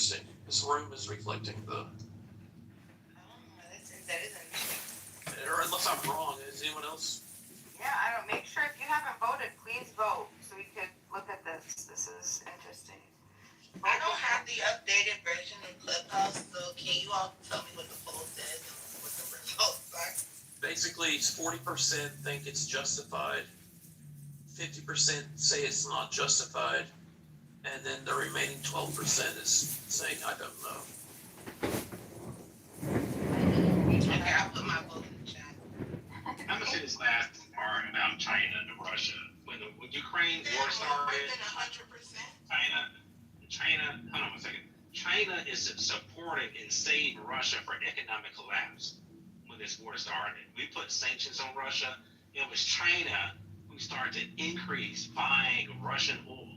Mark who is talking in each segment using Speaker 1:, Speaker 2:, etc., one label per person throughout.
Speaker 1: interesting. This room is reflecting the.
Speaker 2: Oh, that is interesting.
Speaker 1: Or unless I'm wrong, is anyone else?
Speaker 2: Yeah, I don't. Make sure if you haven't voted, please vote so we could look at this. This is interesting.
Speaker 3: I don't have the updated version of Clubhouse, so can you all tell me what the poll says and what the results are?
Speaker 1: Basically, 40% think it's justified, 50% say it's not justified, and then the remaining 12% is saying, I don't know.
Speaker 3: Okay, I'll put my vote in the chat.
Speaker 4: I'm gonna say this last part about China and Russia. When Ukraine's war started,
Speaker 3: 100%.
Speaker 4: China, hold on one second. China is supporting and saved Russia for economic collapse when this war started. We put sanctions on Russia. It was China who started to increase buying Russian oil.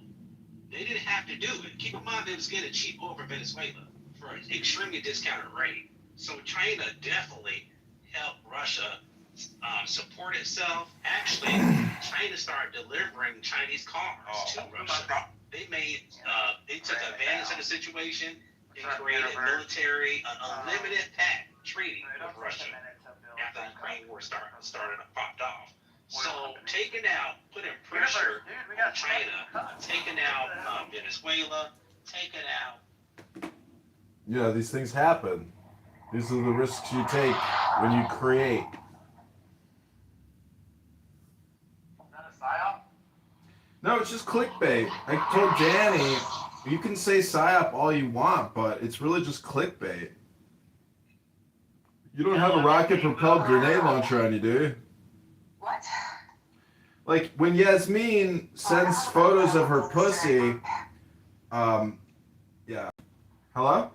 Speaker 4: They didn't have to do it. Keep in mind they was getting cheap oil from Venezuela for an extremely discounted rate. So China definitely helped Russia support itself. Actually, China started delivering Chinese cars to Russia. They took advantage of the situation and created an unlimited pact treaty with Russia after the Ukraine war started and popped off. So putting pressure on China, taking out Venezuela, taking out.
Speaker 5: Yeah, these things happen. These are the risks you take when you create. No, it's just clickbait. I told Danny, you can say PSYOP all you want, but it's really just clickbait. You don't have a rocket-propelled grenade launcher on you, do you?
Speaker 2: What?
Speaker 5: Like, when Yasmin sends photos of her pussy, yeah. Hello?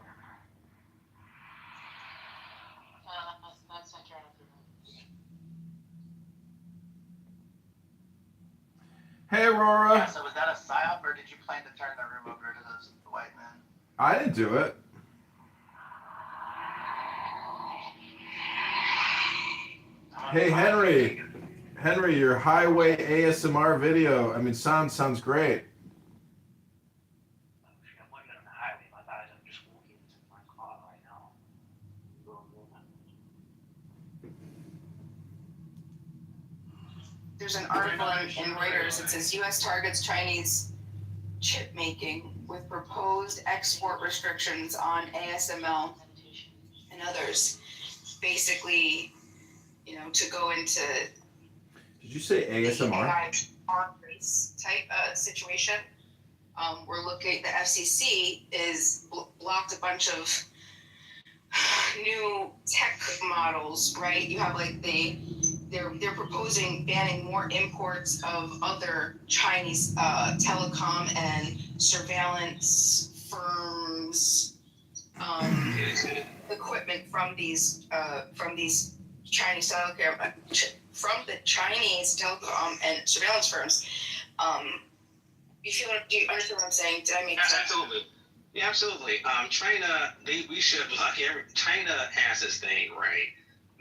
Speaker 5: Hey, Aurora.
Speaker 6: Yeah, so was that a PSYOP, or did you plan to turn the room over to those white men?
Speaker 5: I didn't do it. Hey, Henry. Henry, your highway ASMR video, sounds great.
Speaker 7: I'm looking on the highway, my guys, I'm just walking to my car right now.
Speaker 2: There's an article in Reuters that says U.S. targets Chinese chip making with proposed export restrictions on ASML and others. Basically, to go into.
Speaker 5: Did you say ASMR?
Speaker 2: Type situation. We're looking. The FCC is blocked a bunch of new tech models, right? You have they're proposing banning more imports of other Chinese telecom and surveillance firms equipment from these Chinese telecom from the Chinese telecom and surveillance firms. Do you understand what I'm saying? Did I make sense?
Speaker 4: Absolutely. Yeah, absolutely. China, we should block China has this thing, right?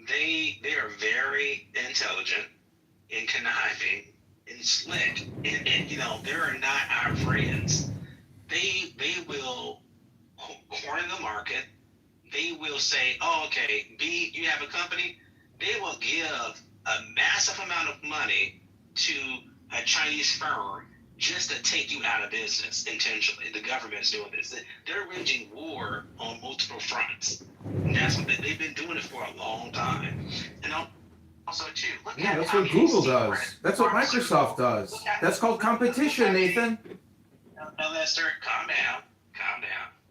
Speaker 4: They are very intelligent and conniving and slick, and they're not our friends. They will corner the market. They will say, oh, okay, B, you have a company. They will give a massive amount of money to a Chinese firm just to take you out of business intentionally. The government's doing this. They're waging war on multiple fronts. And that's what they've been doing it for a long time. And also, too,
Speaker 5: yeah, that's what Google does. That's what Microsoft does. That's called competition, Nathan.
Speaker 4: Now, Lester, calm down. I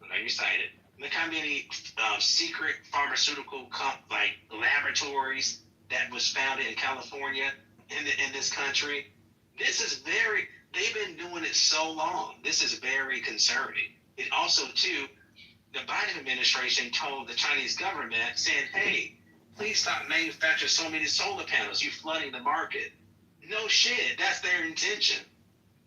Speaker 4: know you're excited. Look how many secret pharmaceutical laboratories that was founded in California in this country. They've been doing it so long. This is very concerning. It also, too, the Biden administration told the Chinese government, saying, hey, please stop manufacturing so many solar panels. You're flooding the market. No shit. That's their intention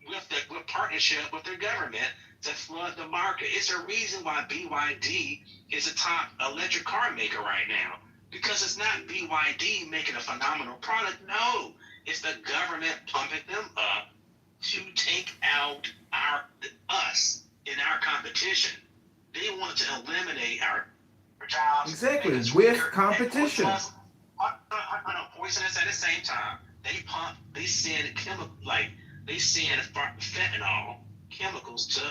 Speaker 4: with partnership with their government to flood the market. It's a reason why BYD is a top electric car maker right now. Because it's not BYD making a phenomenal product. No, it's the government pumping them up to take out us in our competition. They want to eliminate our jobs.
Speaker 5: Exactly,
Speaker 4: make us
Speaker 5: with
Speaker 4: weaker, and
Speaker 5: competition.
Speaker 4: poison us at the same time. They send fentanyl chemicals to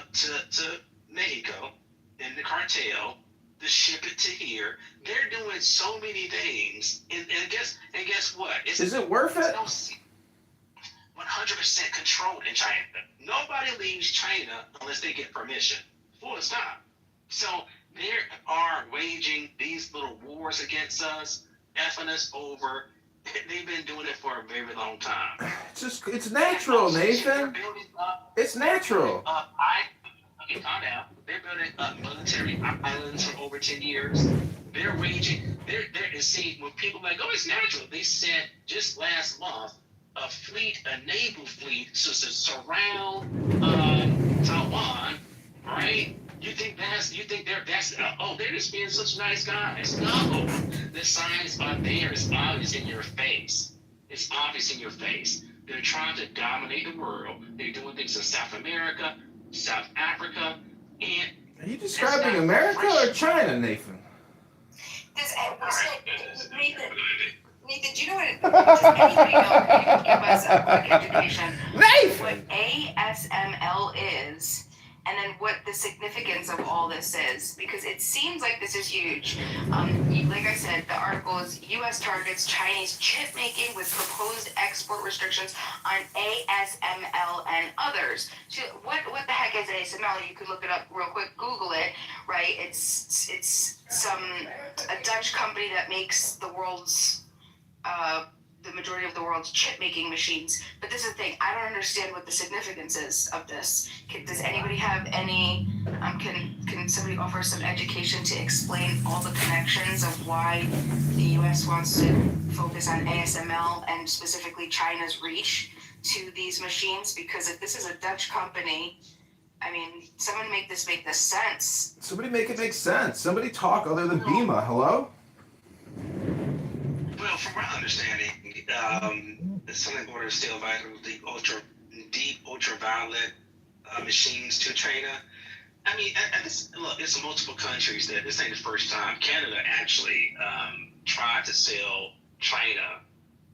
Speaker 4: Mexico and the cartel to ship it to here. They're doing so many things, and guess what?
Speaker 5: Is it worth it?
Speaker 4: 100% controlled in China. Nobody leaves China unless they get permission. Full stop. So they are waging these little wars against us, effing us over. They've been doing it for a very long time.
Speaker 5: It's natural, Nathan. It's natural.
Speaker 4: Okay, calm down. They're building up military islands for over 10 years. They're waging. See, when people are like, oh, it's natural. They sent just last month a naval fleet to surround Taiwan, right? You think they're just being such nice guys? No, the signs are there. It's obvious in your face. It's obvious in your face. They're trying to dominate the world. They're doing things in South America, South Africa, and.
Speaker 5: Are you describing America or China, Nathan?
Speaker 2: Nathan, do you know what? Does anybody know? Can you give us a quick education?
Speaker 5: Nathan!
Speaker 2: What ASML is, and then what the significance of all this is, because it seems like this is huge. Like I said, the article is U.S. targets Chinese chip making with proposed export restrictions on ASML and others. So what the heck is ASML? You can look it up real quick, Google it, right? It's a Dutch company that makes the majority of the world's chip making machines. But this is the thing, I don't understand what the significance is of this. Does anybody have any, can somebody offer some education to explain all the connections of why the US wants to focus on ASML and specifically China's reach to these machines? Because if this is a Dutch company, I mean, someone make this sense.
Speaker 5: Somebody make it make sense. Somebody talk other than Bima. Hello?
Speaker 4: Well, from my understanding, something order still vital, deep ultraviolet machines to China. I mean, look, it's multiple countries that this ain't the first time. Canada actually tried to sell China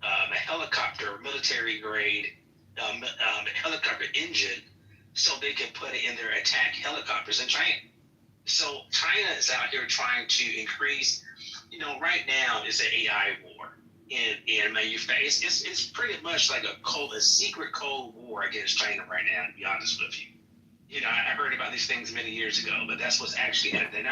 Speaker 4: a helicopter, military grade helicopter engine, so they can put it in their attack helicopters in China. So China is out here trying to increase. Right now it's an AI war in manufacturing. It's pretty much like a secret Cold War against China right now, to be honest with you. I heard about these things many years ago, but that's what's actually happening.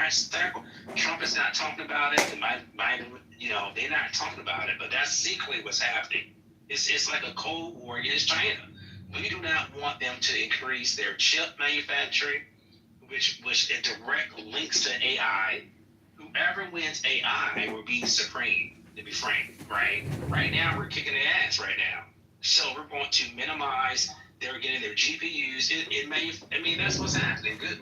Speaker 4: Trump is not talking about it. They're not talking about it, but that's secretly what's happening. It's like a Cold War against China. We do not want them to increase their chip manufacturing, which in direct links to AI. Whoever wins AI will be supreme, to be frank, right? Right now, we're kicking their ass right now. So we're going to minimize they're getting their GPUs. That's what's happening. Good.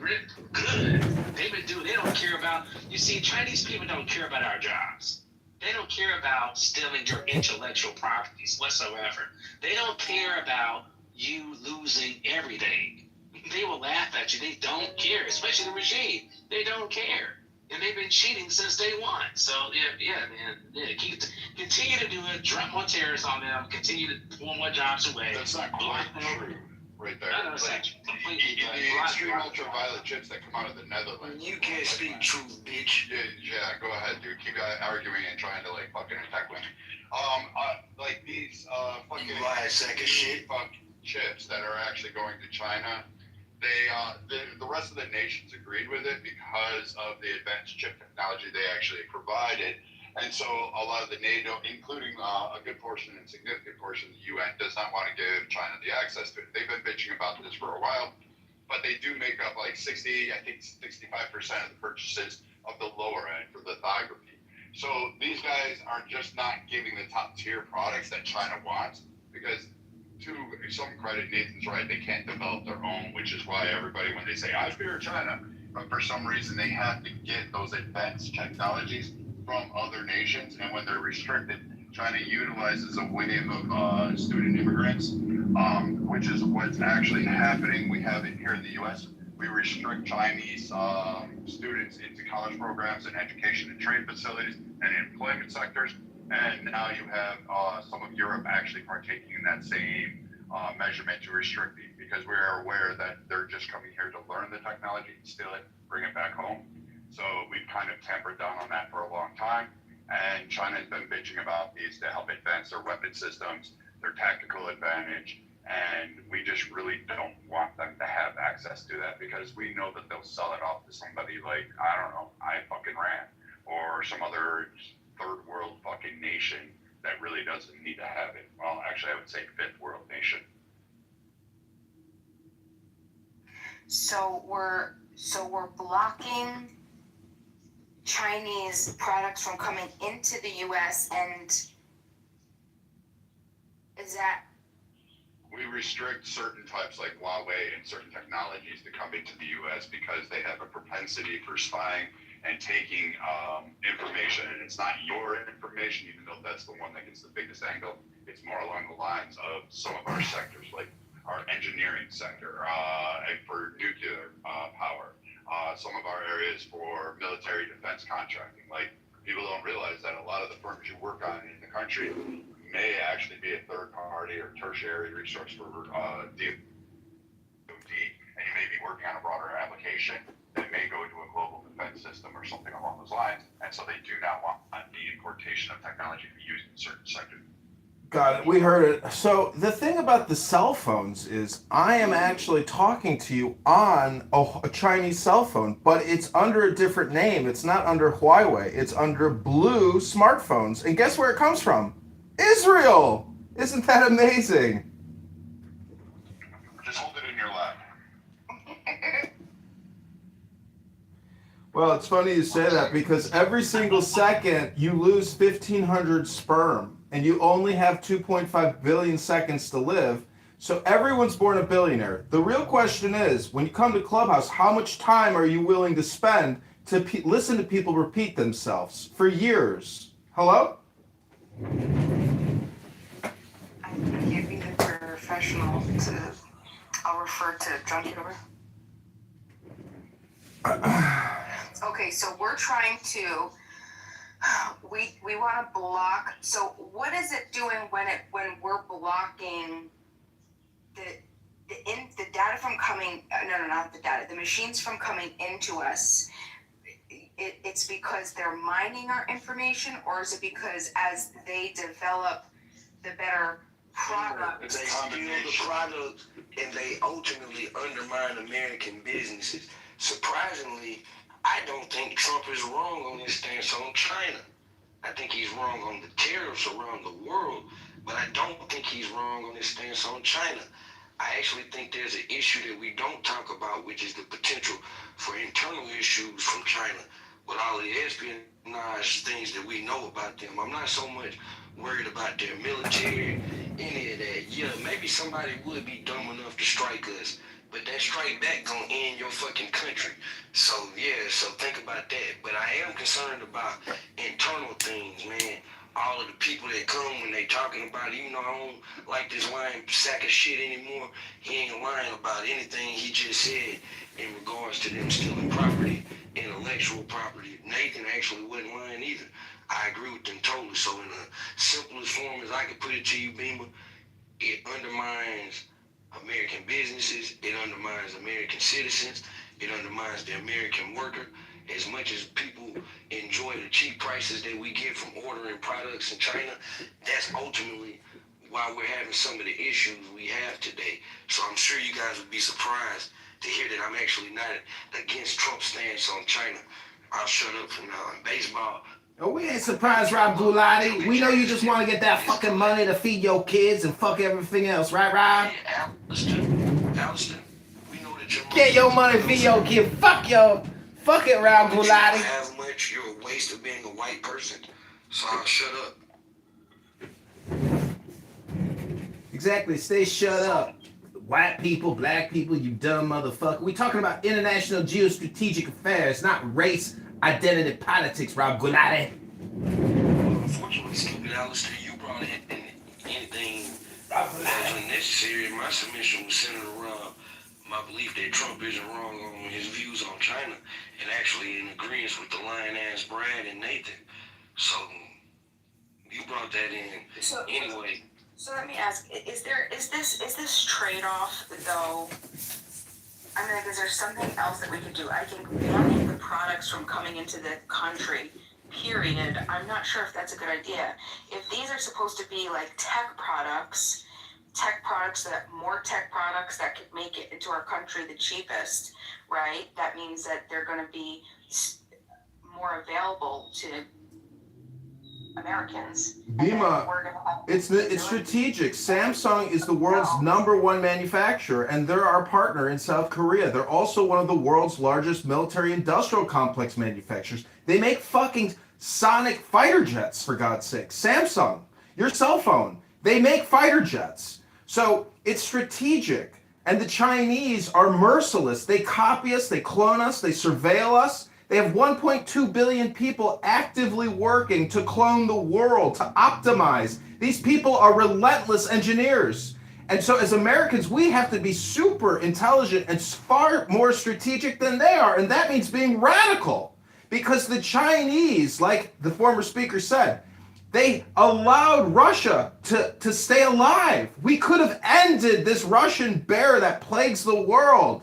Speaker 4: They don't care about, you see, Chinese people don't care about our jobs. They don't care about stealing your intellectual properties whatsoever. They don't care about you losing everything. They will laugh at you. They don't care, especially the regime. They don't care. And they've been cheating since day one. So, man. Continue to do it. Drop more tariffs on them. Continue to pull more jobs away.
Speaker 8: That's not quite true right there.
Speaker 4: No, it's actually completely
Speaker 8: The extreme ultraviolet chips that come out of the Netherlands.
Speaker 9: You can't speak truth, bitch.
Speaker 8: Yeah, go ahead, dude. Keep arguing and trying to fucking attack women. These fucking
Speaker 9: You lie, sack of shit.
Speaker 8: chips that are actually going to China. The rest of the nations agreed with it because of the advanced chip technology they actually provided. And so a lot of the NATO, including a good portion and significant portion of the UN, does not want to give China the access to it. They've been bitching about this for a while, but they do make up 65% of the purchases of the lower end for lithography. So these guys are just not giving the top tier products that China wants, because to some credit, Nathan's right, they can't develop their own, which is why everybody, when they say, I fear China, but for some reason they have to get those advanced technologies from other nations, and when they're restricted, China utilizes a wave of student immigrants, which is what's actually happening. We have it here in the U.S. we restrict Chinese students into college programs and education and trade facilities and employment sectors. And now you have some of Europe actually partaking in that same measurement to restrict it, because we are aware that they're just coming here to learn the technology, steal it, bring it back home. So we've kind of tempered down on that for a long time. And China's been bitching about these to help advance their weapon systems, their tactical advantage. And we just really don't want them to have access to that, because we know that they'll sell it off to somebody like, I don't know, Iran or some other third world fucking nation that really doesn't need to have it. Well, actually, I would say fifth world nation.
Speaker 2: So we're blocking Chinese products from coming into the US, and is that?
Speaker 8: We restrict certain types like Huawei and certain technologies to come into the US because they have a propensity for spying and taking information, and it's not your information, even though that's the one that gets the biggest angle. It's more along the lines of some of our sectors, like our engineering sector, and for nuclear power. Some of our areas for military defense contracting. Like, people don't realize that a lot of the firms you work on in the country may actually be a third party or tertiary resource for DoD, and you may be working on a broader application that may go to a global defense system or something along those lines, and so they do not want the importation of technology to be used in certain sectors.
Speaker 5: Got it. We heard it. So the thing about the cell phones is I am actually talking to you on a Chinese cell phone, but it's under a different name. It's not under Huawei. It's under Blue Smartphones. And guess where it comes from? Israel. Isn't that amazing?
Speaker 8: Just hold it in your lap.
Speaker 5: Well, it's funny you say that, because every single second you lose 1,500 sperm, and you only have 2.5 billion seconds to live. So everyone's born a billionaire. The real question is, when you come to Clubhouse, how much time are you willing to spend to listen to people repeat themselves for years? Hello?
Speaker 2: I can't be the professional I'll refer to John Kitover. Okay, so we're trying to, we want to block. So what is it doing when we're blocking the data from coming? No, not the data. The machines from coming into us. It's because they're mining our information, or is it because as they develop the better product?
Speaker 9: They steal the product and they ultimately undermine American businesses. Surprisingly, I don't think Trump is wrong on his stance on China. I think he's wrong on the tariffs around the world, but I don't think he's wrong on his stance on China. I actually think there's an issue that we don't talk about, which is the potential for internal issues from China with all of the espionage things that we know about them. I'm not so much worried about their military, any of that. Yeah, maybe somebody would be dumb enough to strike us, but that strike back gonna end your fucking country. So yeah, so think about that. But I am concerned about internal things, man. All of the people that come when they talking about it, even though I don't like this lying sack of shit anymore, he ain't lying about anything he just said in regards to them stealing property, intellectual property. Nathan actually wasn't lying either. I agree with them totally. So in the simplest form as I could put it to you, Beamer, it undermines American businesses, it undermines American citizens, it undermines the American worker. As much as people enjoy the cheap prices that we get from ordering products in China, that's ultimately why we're having some of the issues we have today. So I'm sure you guys would be surprised to hear that I'm actually not against Trump's stance on China. I'll shut up for now. In baseball,
Speaker 10: Oh, we ain't surprised, Rob Gulati. We know you just want to get that fucking money to feed your kids and fuck everything else, right, Rob?
Speaker 9: hey, Alistair, we know that your
Speaker 10: Get your money, feed your kid. Fuck it, Rob
Speaker 9: You don't
Speaker 10: Gulati.
Speaker 9: have much. You're a waste of being a white person. So I'll shut up.
Speaker 10: Exactly. Stay shut up. White people, black people, you dumb motherfucker. We talking about international geostrategic affairs, not race identity politics, Rob Gulati.
Speaker 9: Unfortunately, stupid Alistair, you brought in anything that was unnecessary. My submission was centered around my belief that Trump isn't wrong on his views on China, and actually in agreement with the lion ass Brad and Nathan. So you brought that in
Speaker 2: So,
Speaker 9: anyway.
Speaker 2: so let me ask: is this trade off though? I mean, like, is there something else that we could do? I think banning the products from coming into the country, period. I'm not sure if that's a good idea. If these are supposed to be like tech products that could make it into our country the cheapest, right? That means that they're going to be more available to Americans.
Speaker 5: Bima, it's strategic. Samsung is the world's #1 manufacturer, and they're our partner in South Korea. They're also one of the world's largest military industrial complex manufacturers. They make fucking sonic fighter jets, for God's sake. Samsung, your cell phone, they make fighter jets. So it's strategic. And the Chinese are merciless. They copy us, they clone us, they surveil us. They have 1.2 billion people actively working to clone the world, to optimize. These people are relentless engineers. And so as Americans, we have to be super intelligent and far more strategic than they are. And that means being radical. Because the Chinese, like the former speaker said, they allowed Russia to stay alive. We could have ended this Russian bear that plagues the world.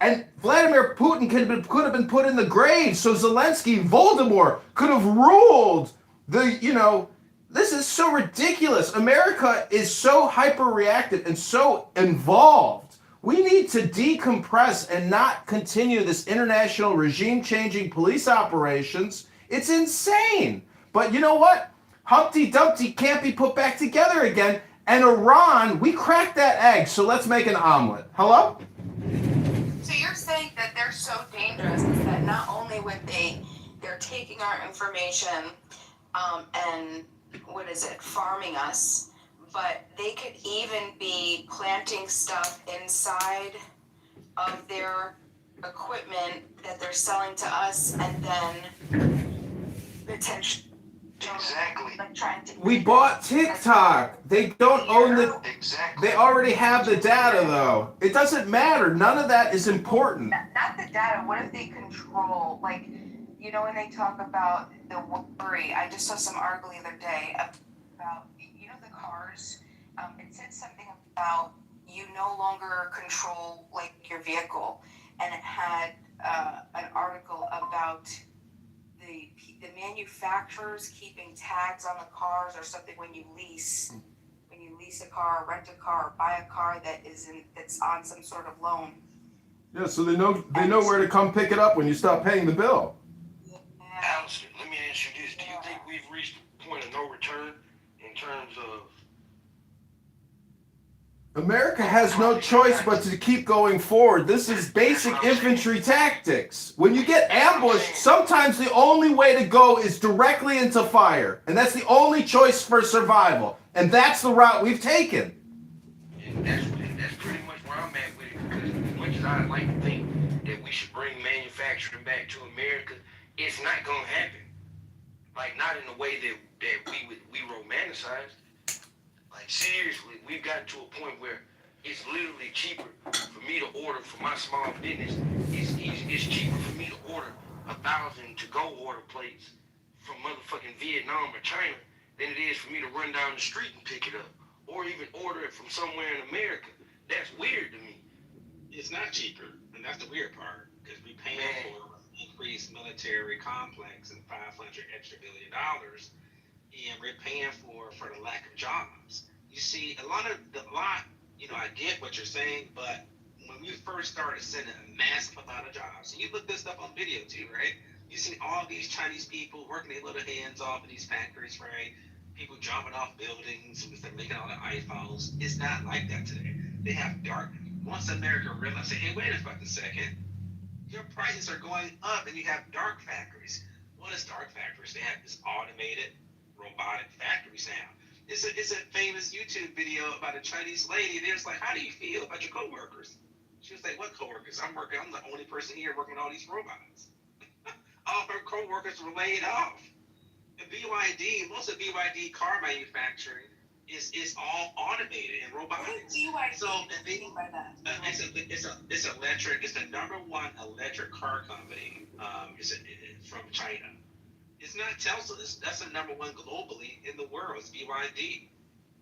Speaker 5: And Vladimir Putin could have been put in the grave, so Zelensky, Voldemort, could have ruled this is so ridiculous. America is so hyper-reactive and so involved. We need to decompress and not continue this international regime-changing police operations. It's insane. But you know what? Humpty Dumpty can't be put back together again. And Iran, we cracked that egg, so let's make an omelet. Hello?
Speaker 2: So you're saying that they're so dangerous that not only would they're taking our information and farming us, but they could even be planting stuff inside of their equipment that they're selling to us, and then potentially trying to.
Speaker 5: We bought TikTok. They don't own the.
Speaker 9: Exactly.
Speaker 5: They already have the data, though. It doesn't matter. None of that is important.
Speaker 2: Not the data. What if they control, when they talk about the worry? I just saw some article the other day about, the cars. It said something about you no longer control, your vehicle. And it had an article about the manufacturers keeping tags on the cars or something when you lease a car, rent a car, or buy a car that's on some sort of loan.
Speaker 5: Yeah, so they know where to come pick it up when you stop paying the bill.
Speaker 2: Yeah.
Speaker 9: Alistair, let me ask you this. Do you think we've reached the point of no return in terms of...
Speaker 5: America has no choice but to keep going forward. This is basic infantry tactics. When you get ambushed, sometimes the only way to go is directly into fire. And that's the only choice for survival. And that's the route we've taken.
Speaker 9: And that's pretty much where I'm at with it, because as much as I'd like to think that we should bring manufacturing back to America, it's not gonna happen. Not in the way that we romanticize. Seriously, we've gotten to a point where it's literally cheaper for me to order for my small business. It's cheaper for me to order 1,000 to-go order plates from motherfucking Vietnam or China than it is for me to run down the street and pick it up, or even order it from somewhere in America. That's weird to me.
Speaker 4: It's not cheaper, and that's the weird part, because we paying for increased military complex and $500 extra billion, and we're paying for the lack of jobs. You see, I get what you're saying, but when we first started sending a massive amount of jobs, and you look this stuff on video too, right? You see all these Chinese people working their little hands off in these factories, right? People jumping off buildings and making all the iPhones. It's not like that today. They have once America realized, hey, wait a fucking second, your prices are going up and you have dark factories. What is dark factories? They have this automated robotic factories now. It's a famous YouTube video about a Chinese lady. They're just like, how do you feel about your coworkers? She was like, what coworkers? I'm the only person here working on all these robots. All her coworkers were laid off. And BYD, most of BYD car manufacturing is all automated and robotics. So and they, it's electric. It's the number one electric car company. From China. It's not Tesla. That's the number one globally in the world. It's BYD.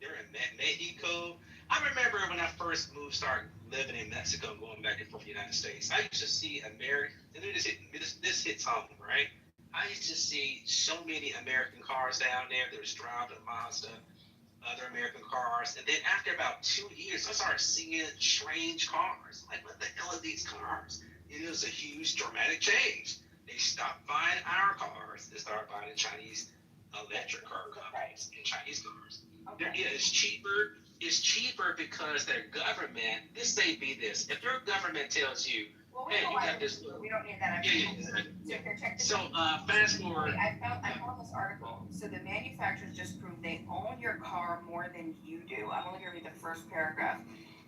Speaker 4: They're in Mexico. I remember when I first started living in Mexico, going back and forth to the United States. I used to see American, and this hits home, right? I used to see so many American cars down there. There was driving Mazda, other American cars, and then after about 2 years, I started seeing strange cars. Like, what the hell are these cars? It was a huge, dramatic change. They stopped buying our cars and started buying the Chinese electric car companies and Chinese cars.
Speaker 2: Okay.
Speaker 4: It's cheaper. It's cheaper because their government. This may be this. If your government tells you,
Speaker 2: Well,
Speaker 4: hey, you got this.
Speaker 2: we don't need that.
Speaker 4: So fast forward.
Speaker 2: Wait, I found this article. So the manufacturers just proved they own your car more than you do. I'm only gonna read the first paragraph.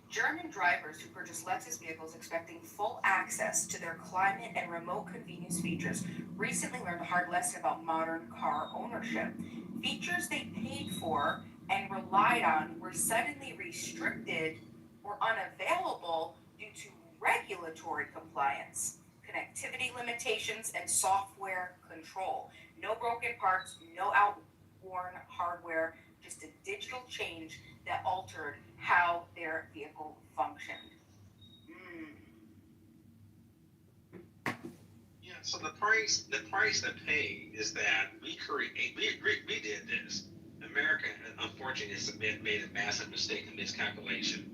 Speaker 2: German drivers who purchase Lexus vehicles expecting full access to their climate and remote convenience features recently learned a hard lesson about modern car ownership. Features they paid for and relied on were suddenly restricted or unavailable due to regulatory compliance, connectivity limitations, and software control. No broken parts, no outworn hardware, just a digital change that altered how their vehicle functioned.
Speaker 4: Yeah. So the price to pay is that we did this. America, unfortunately, has made a massive mistake in miscalculation.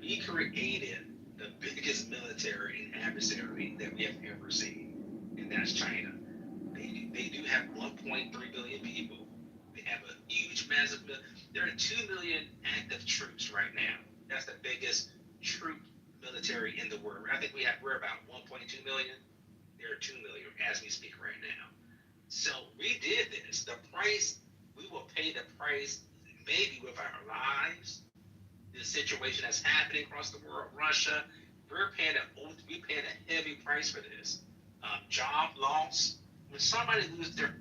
Speaker 4: We created the biggest military and adversary that we have ever seen, and that's China. They do have 1.3 billion people. They have a huge, massive. There are 2 million active troops right now. That's the biggest troop military in the world. I think we're about 1.2 million. There are 2 million as we speak right now. So we did this. The price, we will pay the price maybe with our lives. The situation that's happening across the world, Russia, we're paying a heavy price for this. Job loss. When somebody loses their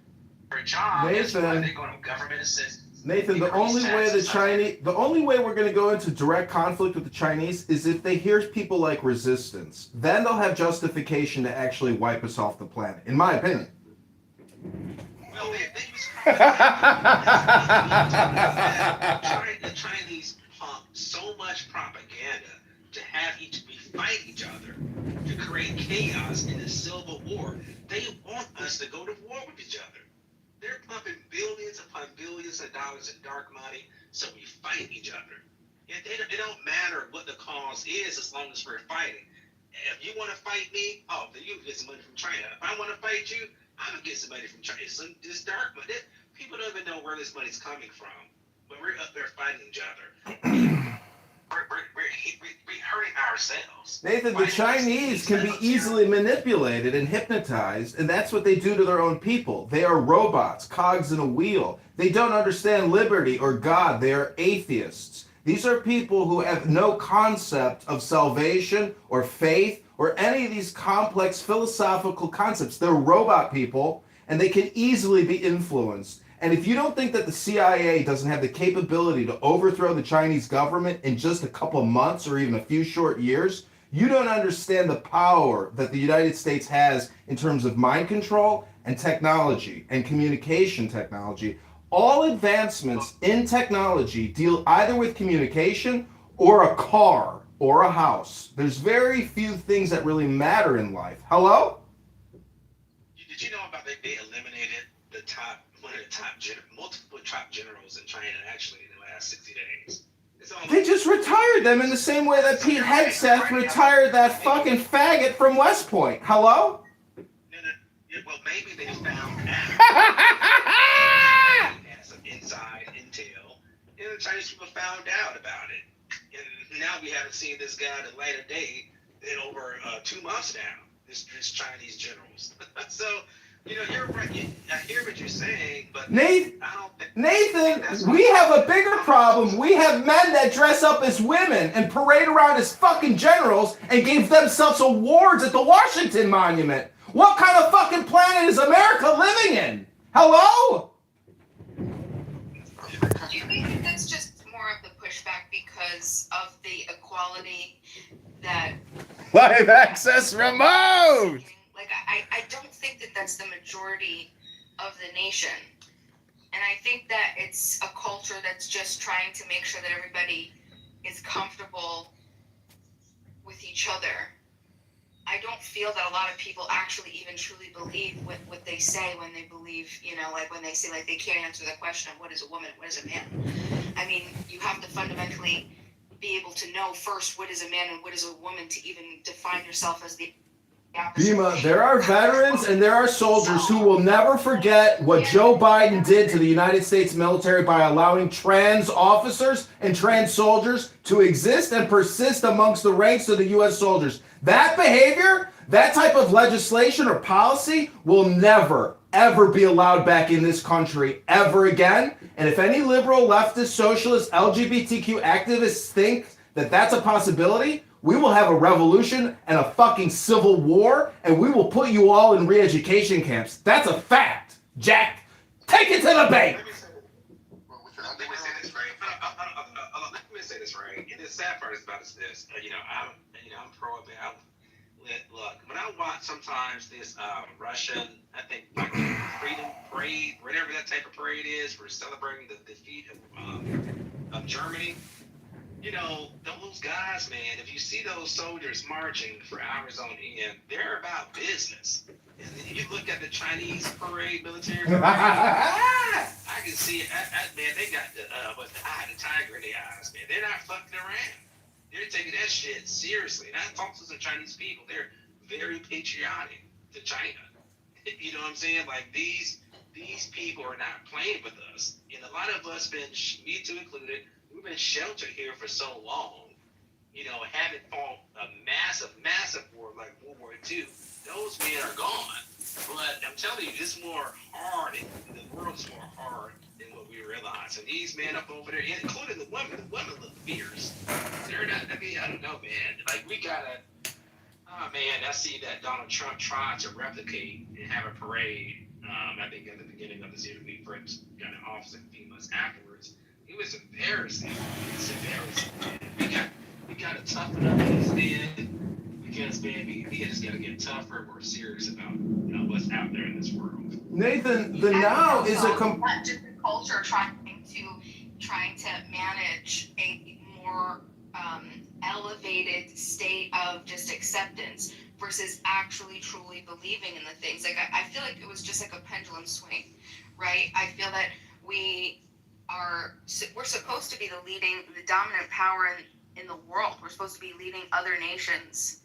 Speaker 4: job,
Speaker 5: Nathan,
Speaker 4: they go to government assistance.
Speaker 5: Nathan, the only way we're going to go into direct conflict with the Chinese is if they hear people like resistance. Then they'll have justification to actually wipe us off the planet, in my opinion.
Speaker 4: Well, the Chinese pump so much propaganda to have we fight each other, to create chaos in a civil war. They want us to go to war with each other. They're pumping billions upon billions of dollars in dark money so we fight each other. It don't matter what the cause is as long as we're fighting. If you want to fight me, then you get some money from China. If I want to fight you, I'm going to get some money from China. It's dark money. People don't even know where this money's coming from. But we're up there fighting each other. We're hurting ourselves.
Speaker 5: Nathan, the Chinese can be easily manipulated and hypnotized, and that's what they do to their own people. They are robots, cogs in a wheel. They don't understand liberty or God. They are atheists. These are people who have no concept of salvation or faith or any of these complex philosophical concepts. They're robot people, and they can easily be influenced. And if you don't think that the CIA doesn't have the capability to overthrow the Chinese government in just a couple of months or even a few short years, you don't understand the power that the United States has in terms of mind control and technology and communication technology. All advancements in technology deal either with communication or a car or a house. There's very few things that really matter in life. Hello?
Speaker 4: Did you know about they eliminated multiple top generals in China actually in the last 60 days?
Speaker 5: They just retired them in the same way that Pete Hegseth retired that fucking faggot from West Point. Hello?
Speaker 4: Well, maybe they found out. Had some inside intel, and the Chinese people found out about it. And now we haven't seen this guy the light of day in over 2 months now. This Chinese generals. So, you're right. I hear what you're saying, but
Speaker 5: Nathan,
Speaker 4: I don't think
Speaker 5: we have a bigger problem. We have men that dress up as women and parade around as fucking generals and gave themselves awards at the Washington Monument. What kind of fucking planet is America living in? Hello?
Speaker 2: Do you think that's just pushback because of the equality that
Speaker 5: Live access remote.
Speaker 2: like I don't think that that's the majority of the nation. And I think that it's a culture that's just trying to make sure that everybody is comfortable with each other. I don't feel that a lot of people actually even truly believe what they say when they believe, you know, like when they say like they can't answer the question of what is a woman, what is a man. I mean, you have to fundamentally be able to know first what is a man and what is a woman to even define yourself as the opposite.
Speaker 5: Bima, there are veterans and there are soldiers who will never forget what Joe Biden did to the United States military by allowing trans officers and trans soldiers to exist and persist amongst the ranks of the U.S. soldiers. That behavior, that type of legislation or policy will never, ever be allowed back in this country ever again. And if any liberal, leftist, socialist, LGBTQ activists think that that's a possibility, we will have a revolution and a fucking civil war, and we will put you all in re-education camps. That's a fact. Jack, take it to the bank.
Speaker 4: Let me say this right. Let me say this right. And the sad part about this, I'm pro of it. Look, when I watch sometimes this Russian, I think like the Freedom Parade, whatever that type of parade is, for celebrating the defeat of Germany. You know, those guys, man, if you see those soldiers marching for hours on end, they're about business. And then you look at the Chinese parade, military parade, I can see it. Man, they got the eye of the tiger in their eyes, man. They're not fucking around. They're taking that shit seriously. And I talk to some Chinese people. They're very patriotic to China. You know what I'm saying? Like, these people are not playing with us. And a lot of us, me too included, we've been sheltered here for so long, you know, haven't fought a massive war like World War II. Those men are gone. But I'm telling you, it's more hard, and the world's more hard than what we realize. And these men up over there, including the women look fierce. They're not, I mean, I don't know, man. Like, we gotta, oh man, I see that Donald Trump tried to replicate and have a parade, I think at the beginning of this year, when he first got in office and a few months afterwards. It was embarrassing. It's embarrassing. We got to toughen up these men because, man, we just got to get tougher and more serious about, you know, what's out there in this world.
Speaker 5: Nathan, the now is a
Speaker 2: not just the culture trying to manage a more elevated state of just acceptance versus actually truly believing in the things. Like I feel like it was just like a pendulum swing, right? I feel that we're supposed to be the dominant power in the world. We're supposed to be leading other nations.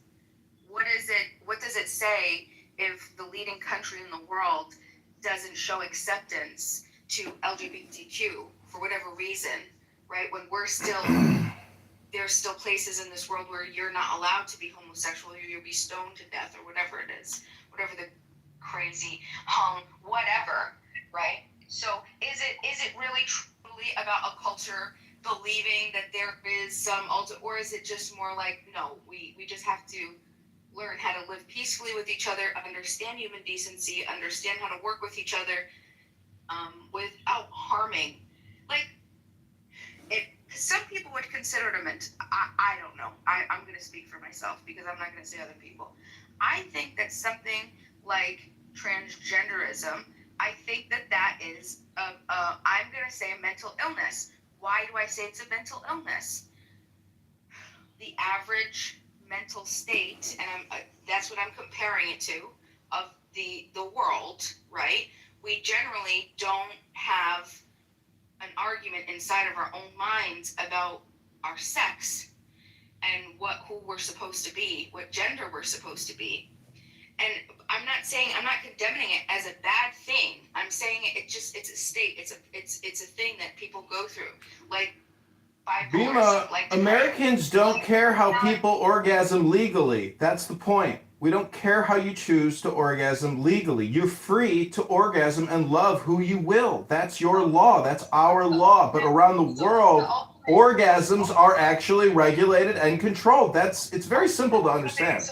Speaker 2: What does it say if the leading country in the world doesn't show acceptance to LGBTQ for whatever reason, right? When there's still places in this world where you're not allowed to be homosexual, or you'll be stoned to death, or whatever it is, whatever the crazy hung, whatever, right? So is it really truly about a culture believing that there is some or is it just more like, no, we just have to learn how to live peacefully with each other, understand human decency, understand how to work with each other without harming. Like, some people would consider it I don't know. I'm going to speak for myself because I'm not going to say other people. I think that something like transgenderism, I think that is, I'm going to say a mental illness. Why do I say it's a mental illness? The average mental state, and that's what I'm comparing it to, of the world, right? We generally don't have an argument inside of our own minds about our sex and who we're supposed to be, what gender we're supposed to be. And I'm not condemning it as a bad thing. I'm saying it's a state. It's a thing that people go through. Like
Speaker 5: Bima, Americans don't care how people orgasm legally. That's the point. We don't care how you choose to orgasm legally. You're free to orgasm and love who you will. That's your law. That's our law. But around the world, orgasms are actually regulated and controlled. It's very simple to understand.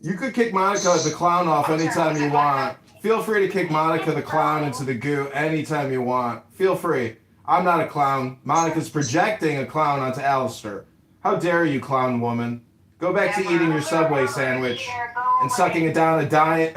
Speaker 5: You could kick Monica the clown off anytime you want. Feel free to kick Monica the clown into the goo anytime you want. Feel free. I'm not a clown. Monica's projecting a clown onto Alistair. How dare you, clown woman? Go back to eating your Subway sandwich and sucking it down a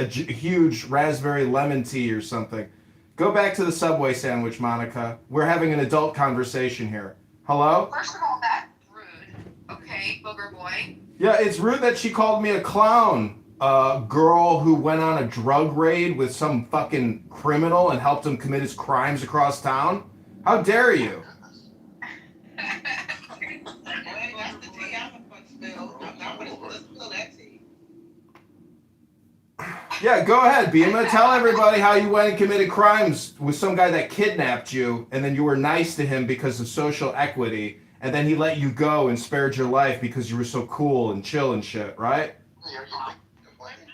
Speaker 5: huge raspberry lemon tea or something. Go back to the Subway sandwich, Monica. We're having an adult conversation here. Hello?
Speaker 2: First of all, that's rude. Okay, booger boy.
Speaker 5: Yeah, it's rude that she called me a clown. A girl who went on a drug raid with some fucking criminal and helped him commit his crimes across town. How dare you? Yeah, go ahead, Bima. Tell everybody how you went and committed crimes with some guy that kidnapped you, and then you were nice to him because of social equity, and then he let you go and spared your life because you were so cool and chill and shit, right?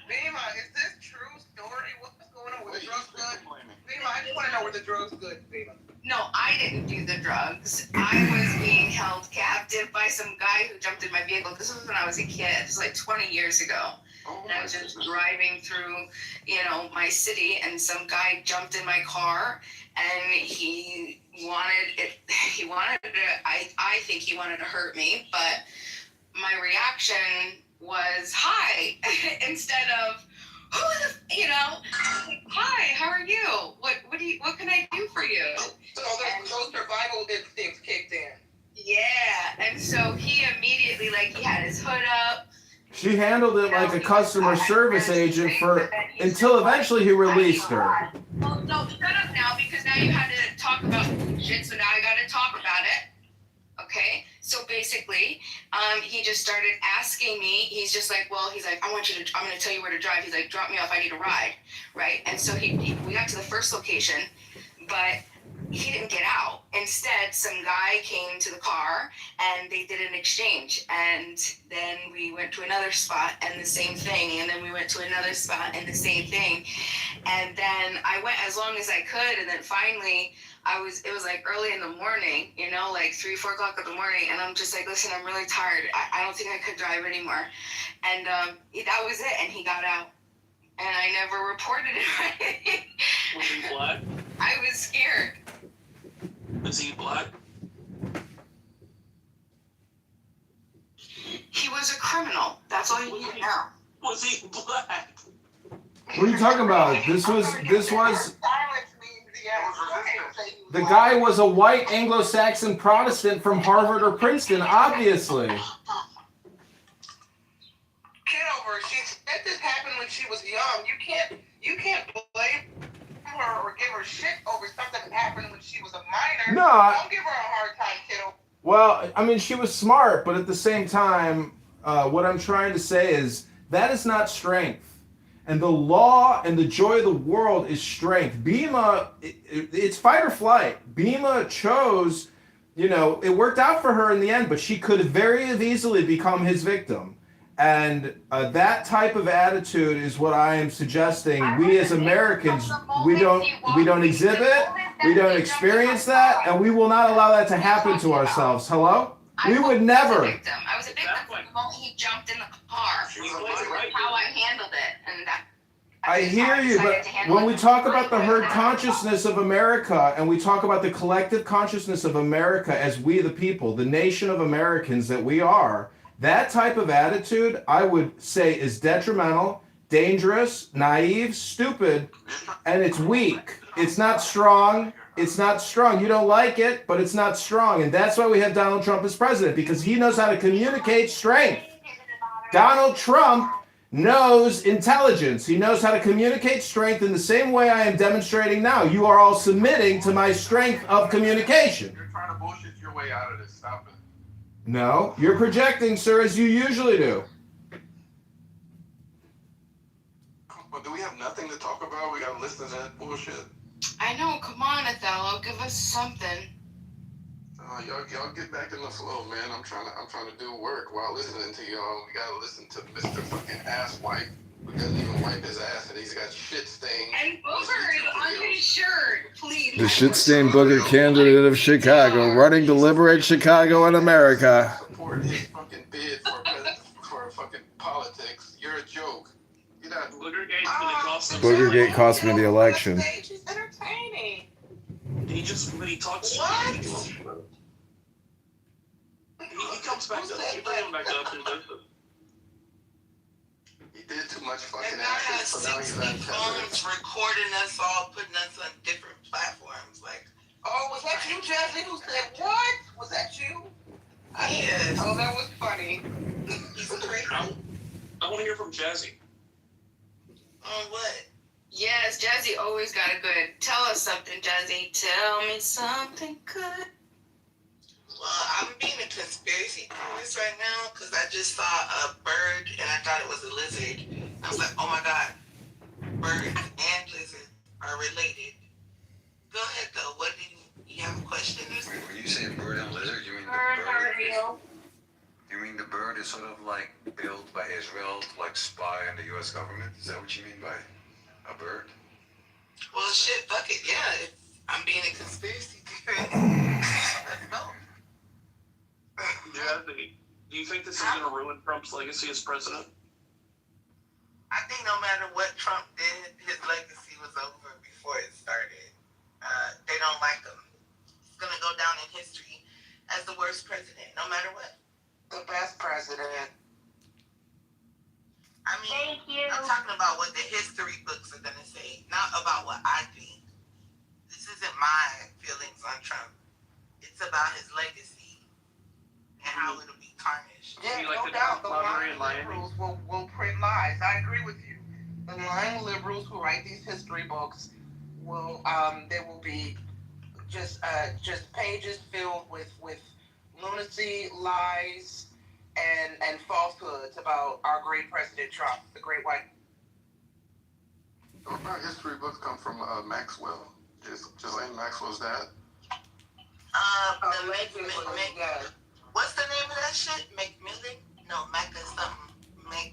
Speaker 3: Bima, is this true story? What's going on with the drugs good? Bima, I just want to know where the drugs good, Bima.
Speaker 2: No, I didn't do the drugs. I was being held captive by some guy who jumped in my vehicle. This was when I was a kid. It was like 20 years ago. And I was just driving through, my city, and some guy jumped in my car, and he wanted to, I think he wanted to hurt me, but my reaction was hi, instead of, hi, how are you? What can I do for you?
Speaker 3: So those survival instincts kicked in.
Speaker 2: Yeah, and so he immediately, he had his hood up.
Speaker 5: She handled it like a customer service agent until eventually he released her.
Speaker 2: Well, no, shut up now, because now you had to talk about shit, so now I gotta talk about it. Okay? So basically, he just started asking me, he's like, I'm gonna tell you where to drive. He's like, drop me off, I need a ride, right? And so we got to the first location, but he didn't get out. Instead, some guy came to the car and they did an exchange. And then we went to another spot and the same thing. And then we went to another spot and the same thing. And then I went as long as I could. And then finally, it was like early in the morning, 3, 4 o'clock in the morning. And I'm just like, listen, I'm really tired. I don't think I could drive anymore. And that was it. And he got out. And I never reported it.
Speaker 1: Was he black?
Speaker 2: I was scared.
Speaker 1: Was he black?
Speaker 2: He was a criminal. That's all you need to know.
Speaker 1: Was he black?
Speaker 5: What are you talking about? This was
Speaker 3: Silence means
Speaker 5: the guy was a white Anglo-Saxon Protestant from Harvard or Princeton, obviously.
Speaker 3: Kitover, she said this happened when she was young. You can't blame her or give her shit over something that happened when she was a minor.
Speaker 5: No,
Speaker 3: Don't give her a hard time, kiddo.
Speaker 5: well, I mean, she was smart, but at the same time, what I'm trying to say is that is not strength. And the law and the joy of the world is strength. Bima, it's fight or flight. Bima chose, it worked out for her in the end, but she could very easily become his victim. And that type of attitude is what I am suggesting. We as Americans, we don't exhibit, we don't experience that, and we will not allow that to happen to ourselves. Hello? We would never.
Speaker 2: I was a victim from the moment he jumped in the car. How I handled it, and
Speaker 5: I hear you, but when we talk about the herd consciousness of America, and we talk about the collective consciousness of America as we the people, the nation of Americans that we are, that type of attitude, I would say, is detrimental, dangerous, naive, stupid, and it's weak. It's not strong. It's not strong. You don't like it, but it's not strong. And that's why we have Donald Trump as president, because he knows how to communicate strength. Donald Trump knows intelligence. He knows how to communicate strength in the same way I am demonstrating now. You are all submitting to my strength of communication.
Speaker 8: You're trying to bullshit your way out of this. Stop it.
Speaker 5: No, you're projecting, sir, as you usually do.
Speaker 8: But do we have nothing to talk about? We gotta listen to that bullshit.
Speaker 2: I know. Come on, Othello, give us something.
Speaker 8: Y'all get back in the flow, man. I'm trying to do work while listening to y'all. We gotta listen to Mr. fucking Asswipe. We doesn't even wipe his ass, and he's got shit stains.
Speaker 2: And Booger is on his shirt, please.
Speaker 5: The shit-stained booger candidate of Chicago, running to liberate Chicago and America.
Speaker 8: Support his fucking bid for fucking politics. You're a joke. Get that.
Speaker 1: Boogergate's gonna cost him.
Speaker 5: Boogergate cost me the election.
Speaker 3: She's entertaining.
Speaker 1: He just when he talks.
Speaker 3: What?
Speaker 1: He comes back up. You bring him back up and does it.
Speaker 8: He did too much fucking
Speaker 3: And now
Speaker 8: acting,
Speaker 3: has
Speaker 8: so now he's
Speaker 3: 60
Speaker 8: on
Speaker 3: phones recording us all, putting us on different platforms. Like, oh, was that you, Jazzy, who said what? Was that you? Yes. Oh, that was funny. He's crazy.
Speaker 1: I want to hear from Jazzy.
Speaker 3: On what?
Speaker 2: Yes, Jazzy always got a good. Tell us something, Jazzy. Tell me something good.
Speaker 3: Well, I'm being a conspiracy theorist right now because I just saw a bird and I thought it was a lizard. I was like, oh my god, birds and lizards are related. Go ahead though. What do you have a question?
Speaker 11: Wait, when you say bird and lizard, you mean
Speaker 2: Birds
Speaker 11: the
Speaker 2: are
Speaker 11: bird?
Speaker 2: real.
Speaker 11: You mean the bird is sort of like built by Israel to like spy on the U.S. government? Is that what you mean by a bird?
Speaker 3: Well, shit, fuck it, yeah. If I'm being a conspiracy theorist, let's go.
Speaker 1: Jazzy, do you think this is gonna ruin Trump's legacy as president?
Speaker 3: I think no matter what Trump did, his legacy was over before it started. They don't like him. He's gonna go down in history as the worst president, no matter what. The best president. I mean, I'm talking about what the history books are gonna say, not about what I think. This isn't my feelings on Trump. It's about his legacy and how it'll be tarnished. Yeah,
Speaker 1: like
Speaker 3: no
Speaker 1: the
Speaker 3: doubt. The
Speaker 1: library in
Speaker 3: lying
Speaker 1: Miami?
Speaker 3: liberals will print lies. I agree with you. The lying liberals who write these history books will there will be just pages filled with lunacy, lies, and falsehoods about our great President Trump, the great white.
Speaker 8: Don't our history books come from Maxwell? Ghislaine Maxwell's dad?
Speaker 3: What's the name of that shit? McMillan? No, Mecca something.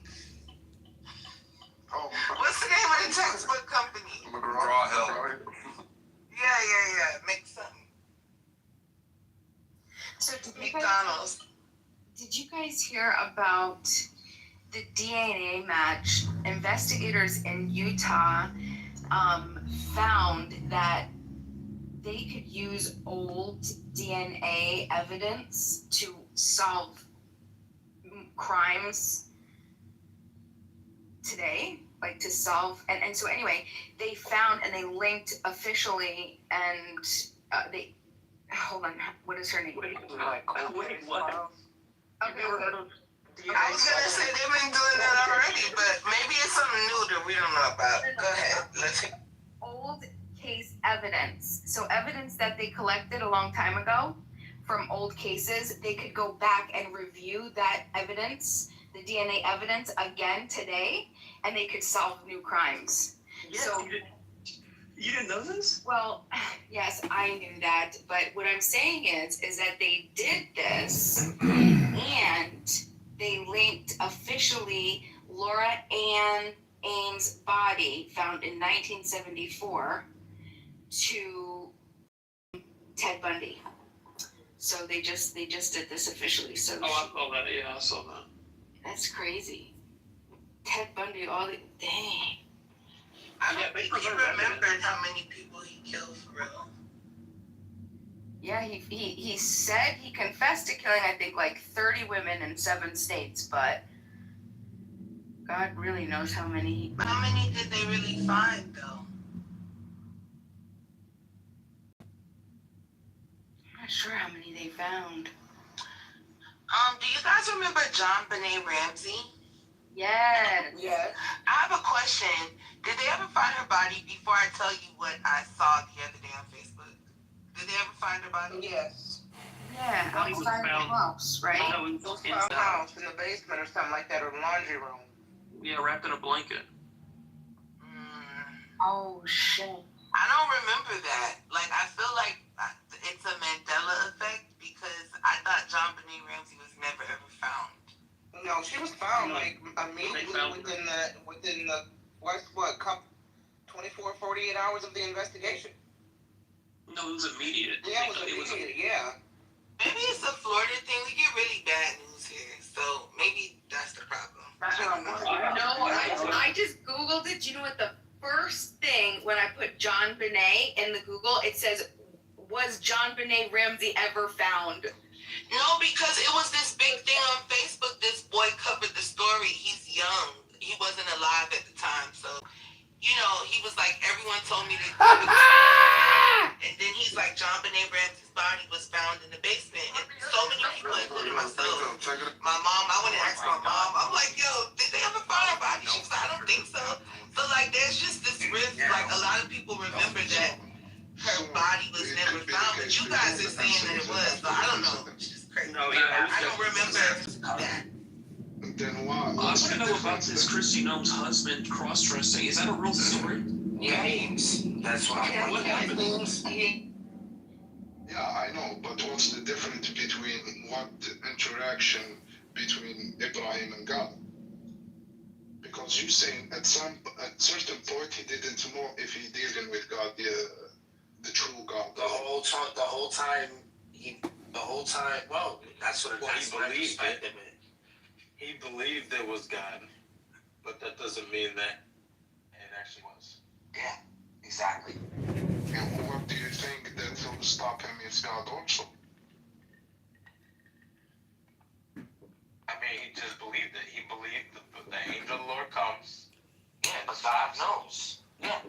Speaker 8: Oh,
Speaker 3: What's the name of the textbook company?
Speaker 8: McGraw-Hill.
Speaker 3: Yeah. Make something.
Speaker 2: So
Speaker 3: McDonald's.
Speaker 2: did you guys hear about the DNA match? Investigators in Utah found that they could use old DNA evidence to solve crimes today, like to solve, and so anyway, they found and they linked officially, and they, hold on, what is her name?
Speaker 1: Wait, what? I've never heard of
Speaker 3: I was gonna say they've been doing that already, but maybe it's something new that we don't know about. Go ahead, let's hear.
Speaker 2: Old case evidence. So evidence that they collected a long time ago from old cases, they could go back and review that evidence, the DNA evidence again today, and they could solve new crimes.
Speaker 1: Yeah,
Speaker 2: So-
Speaker 1: you didn't know this?
Speaker 2: Well, yes, I knew that, but what I'm saying is that they did this and they linked officially Laura Ann Ames' body found in 1974 to Ted Bundy. So they just did this officially. So
Speaker 1: Oh, I saw that. Yeah, I saw that.
Speaker 2: that's crazy. Ted Bundy, all the dang.
Speaker 3: I
Speaker 1: Yeah,
Speaker 3: don't
Speaker 1: they
Speaker 3: think he
Speaker 1: preserve
Speaker 3: remembered
Speaker 1: evidence.
Speaker 3: how many people he killed for real.
Speaker 2: Yeah, he said he confessed to killing I think like 30 women in 7 states, but God really knows how many.
Speaker 3: How many did they really find though?
Speaker 2: I'm not sure how many they found.
Speaker 3: Do you guys remember John Benet Ramsey?
Speaker 2: Yes.
Speaker 3: Yes. I have a question. Did they ever find her body before I tell you what I saw the other day on Facebook? Did they ever find her body? Yes.
Speaker 2: Yeah,
Speaker 1: Well, he was
Speaker 2: outside the
Speaker 1: found-
Speaker 2: house, right?
Speaker 1: No, it was inside.
Speaker 3: House in the basement or something like that, or laundry room.
Speaker 1: Yeah, wrapped in a blanket.
Speaker 2: Oh shit.
Speaker 3: I don't remember that. Like, I feel like it's a Mandela effect because I thought John Benet Ramsey was never ever found. No, she was found like immediately within the couple 24, 48 hours of the investigation.
Speaker 1: No, it was immediate.
Speaker 3: Yeah, it was immediate. Yeah. Maybe it's a Florida thing. We get really bad news here, so maybe that's the problem.
Speaker 6: That's what I'm wondering.
Speaker 2: I just Googled it. Do you know what the first thing when I put John Bonet in the Google, it says, was John Bonet Ramsey ever found?
Speaker 3: No, because it was this big thing on Facebook. This boy covered the story. He's young. He wasn't alive at the time, so he was like, everyone told me to do it. And then he's like, John Benet Ramsey's body was found in the basement. And so many people, including myself. My mom, I went and asked my mom. I'm like, yo, did they ever find her body? She was like, I don't think so. So like, there's just this risk. Like, a lot of people remember that her body was never found, but you guys are saying that it was. So I don't know. It's just crazy.
Speaker 1: No, yeah,
Speaker 3: I don't remember that.
Speaker 8: Then why?
Speaker 1: I want to know about this Christy Gnome's husband cross-dressing. Is that a real story?
Speaker 9: Names. That's what
Speaker 8: What happened? Yeah, I know, but what's the difference between what interaction between Ibrahim and God? Because you saying at certain point he didn't know if he dealing with God, the true God.
Speaker 9: The whole time. Well, that's what
Speaker 12: Well, he believed it.
Speaker 9: it.
Speaker 12: He believed there was God, but that doesn't mean that it actually was.
Speaker 9: Yeah, exactly.
Speaker 8: And what do you think that will stop him is God also?
Speaker 12: I mean, he just believed it. He believed the angel of the Lord comes.
Speaker 9: Yeah, but God knows. Yeah.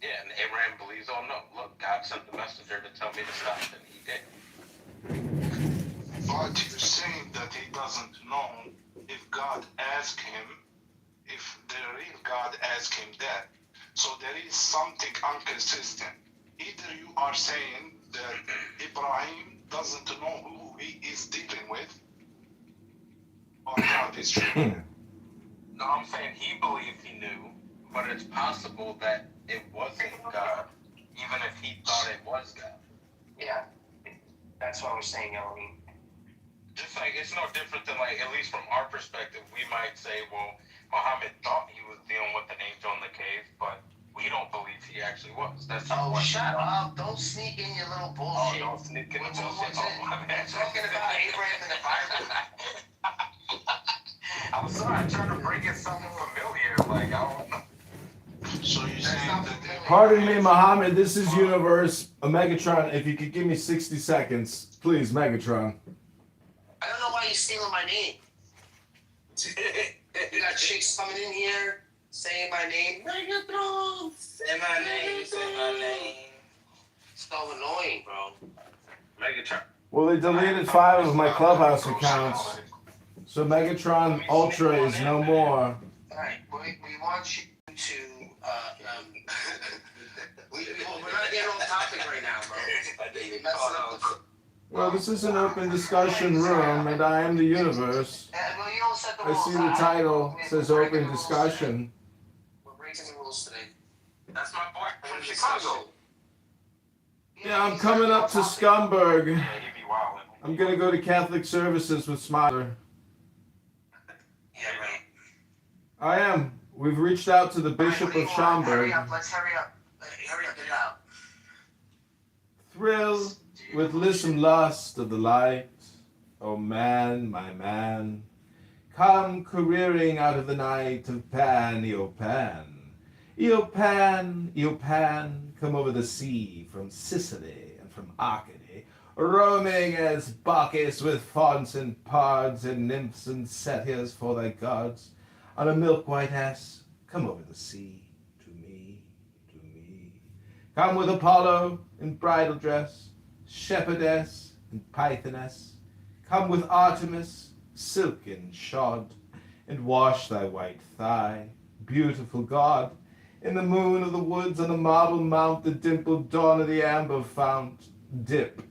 Speaker 12: Yeah, and Abraham believes, oh no, look, God sent the messenger to tell me to stop, and he did.
Speaker 8: But you're saying that he doesn't know if God asked him, if the real God asked him that. So there is something inconsistent. Either you are saying that Ibrahim doesn't know who he is dealing with, or God is true.
Speaker 12: No, I'm saying he believed he knew, but it's possible that it wasn't God, even if he thought it was God.
Speaker 9: Yeah. That's what I was saying, Elohim.
Speaker 12: Just like, it's no different than, like, at least from our perspective, we might say, well, Muhammad thought he was dealing with an angel in the cave, but we don't believe he actually was. That's
Speaker 9: Oh,
Speaker 12: what
Speaker 9: shut up. Don't sneak in your little bullshit.
Speaker 12: don't sneak in the
Speaker 9: We're
Speaker 12: bullshit. Oh, my bad.
Speaker 9: talking about Abraham in the Bible.
Speaker 12: I'm sorry, I'm trying to bring in something familiar, like, I don't know.
Speaker 8: So you're saying that
Speaker 5: Pardon me, Muhammad. This is Universe. Megatron, if you could give me 60 seconds, please, Megatron.
Speaker 9: I don't know why you're stealing my name. You got chicks coming in here saying my name. Megatron.
Speaker 12: Say my name, say my name.
Speaker 9: It's so annoying, bro.
Speaker 12: Megatron.
Speaker 5: Well, they deleted 5 of my Clubhouse accounts, so Megatron Ultra is no more.
Speaker 9: Alright, we want you to, we're not getting on topic right now, bro. You're messing up.
Speaker 5: Well, this is an open discussion room, and I am the universe.
Speaker 9: Well, you don't set the
Speaker 5: I
Speaker 9: rules.
Speaker 5: see the title says open discussion.
Speaker 9: We're breaking the rules today.
Speaker 12: That's my boy from
Speaker 9: Chicago.
Speaker 5: Yeah, I'm coming up to Scumberg.
Speaker 12: Yeah, he be wildin'.
Speaker 5: I'm gonna go to Catholic services with Smiler.
Speaker 9: Yeah, right.
Speaker 5: I am. We've reached out to the Bishop of Schaumburg.
Speaker 9: Hurry up, let's hurry up. Hurry up, get it out.
Speaker 5: Thrilled with listen lust of the light. Oh man, my man. Come careering out of the night of Pan, Eopan. Eopan, Eopan, come over the sea from Sicily and from Arcady, roaming as Bacchus with faunts and pards and nymphs and satyrs for thy gods. On a milk-white ass, come over the sea to me, to me. Come with Apollo in bridal dress, shepherdess and pythoness. Come with Artemis, silken shod, and wash thy white thigh, beautiful God, in the moon of the woods on the marble mount, the dimpled dawn of the amber fount. Dip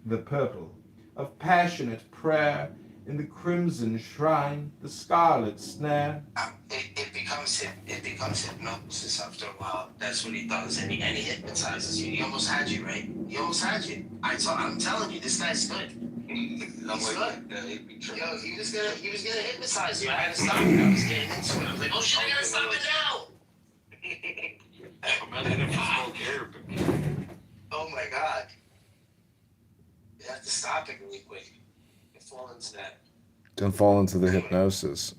Speaker 5: the purple of passionate prayer in the crimson shrine, the scarlet snare.
Speaker 9: It becomes hypnosis after a while. That's what he does, and he hypnotizes you. He almost had you, right? He almost had you. I'm telling you, this guy's good. He's good. Yo, he was gonna hypnotize you. I had to stop him. I was getting into it. I was like, oh shit, I gotta stop it now. Oh my god. You have to stop it really quick. You fall into that.
Speaker 5: Don't fall into the hypnosis.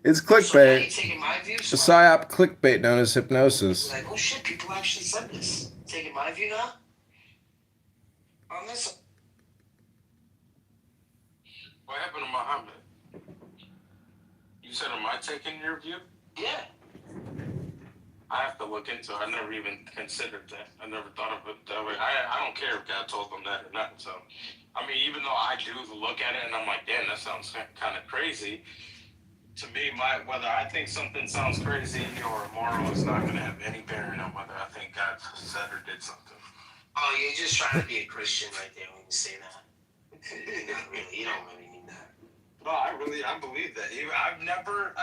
Speaker 13: It's
Speaker 9: So now
Speaker 13: clickbait.
Speaker 9: you taking my view?
Speaker 13: The
Speaker 9: So
Speaker 13: psyop clickbait known as hypnosis.
Speaker 9: like, oh shit, people actually said this. Taking my view now? On this?
Speaker 12: What happened to Muhammad? You said, am I taking your view?
Speaker 9: Yeah.
Speaker 12: I have to look into it. I never even considered that. I never thought of it that way. I don't care if God told them that or not. So, I mean, even though I do look at it and I'm like, damn, that sounds kind of crazy. To me, whether I think something sounds crazy or immoral is not going to have any bearing on whether I think God said or did something.
Speaker 9: Oh, you're just trying to be a Christian right there when you say that. Not really. You don't really mean that.
Speaker 12: No, I believe that. I've never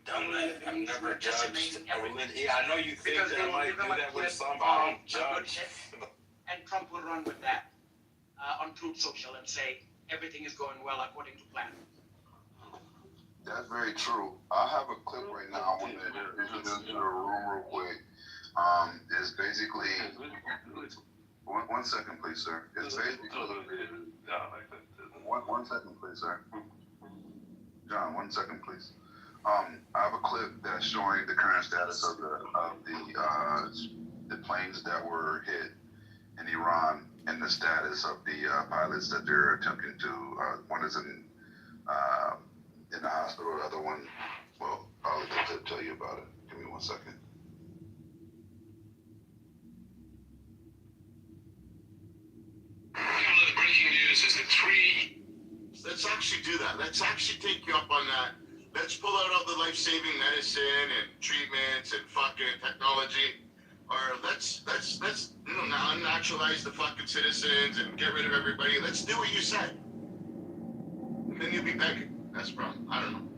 Speaker 12: done that. I've never judged a religion. Yeah, I know you think
Speaker 7: Because
Speaker 12: that
Speaker 7: they
Speaker 12: I
Speaker 7: will
Speaker 12: might
Speaker 7: give
Speaker 12: do
Speaker 7: them a
Speaker 12: that with
Speaker 7: clip
Speaker 12: some, but I don't
Speaker 7: of
Speaker 12: judge.
Speaker 7: and Trump will run with that on Truth Social and say everything is going well according to plan.
Speaker 8: That's very true. I have a clip right now. I want to introduce to the room real quick. It's basically one second, please, sir. It's basically one second, please, sir. John, 1 second, please. I have a clip that's showing the current status of the planes that were hit in Iran and the status of the pilots that they're attempting to. One is in the hospital, the other one. Well, I'll tell you about it. Give me 1 second.
Speaker 14: The breaking news is that let's actually do that. Let's actually take you up on that. Let's pull out all the life-saving medicine and treatments and fucking technology. Or let's unnaturalize the fucking citizens and get rid of everybody. Let's do what you said. And then you'll be begging. That's the problem. I don't know.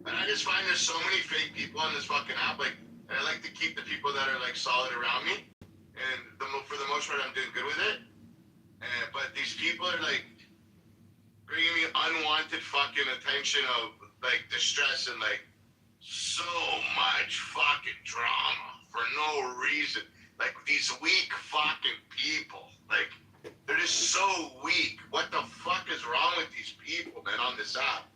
Speaker 14: And I just find there's so many fake people on this fucking app. Like, and I like to keep the people that are like solid around me. And for the most part, I'm doing good with it. But these people are like bringing me unwanted fucking attention of like distress and like so much fucking drama for no reason. Like these weak fucking people. Like they're just so weak. What the fuck is wrong with these people, man, on this app?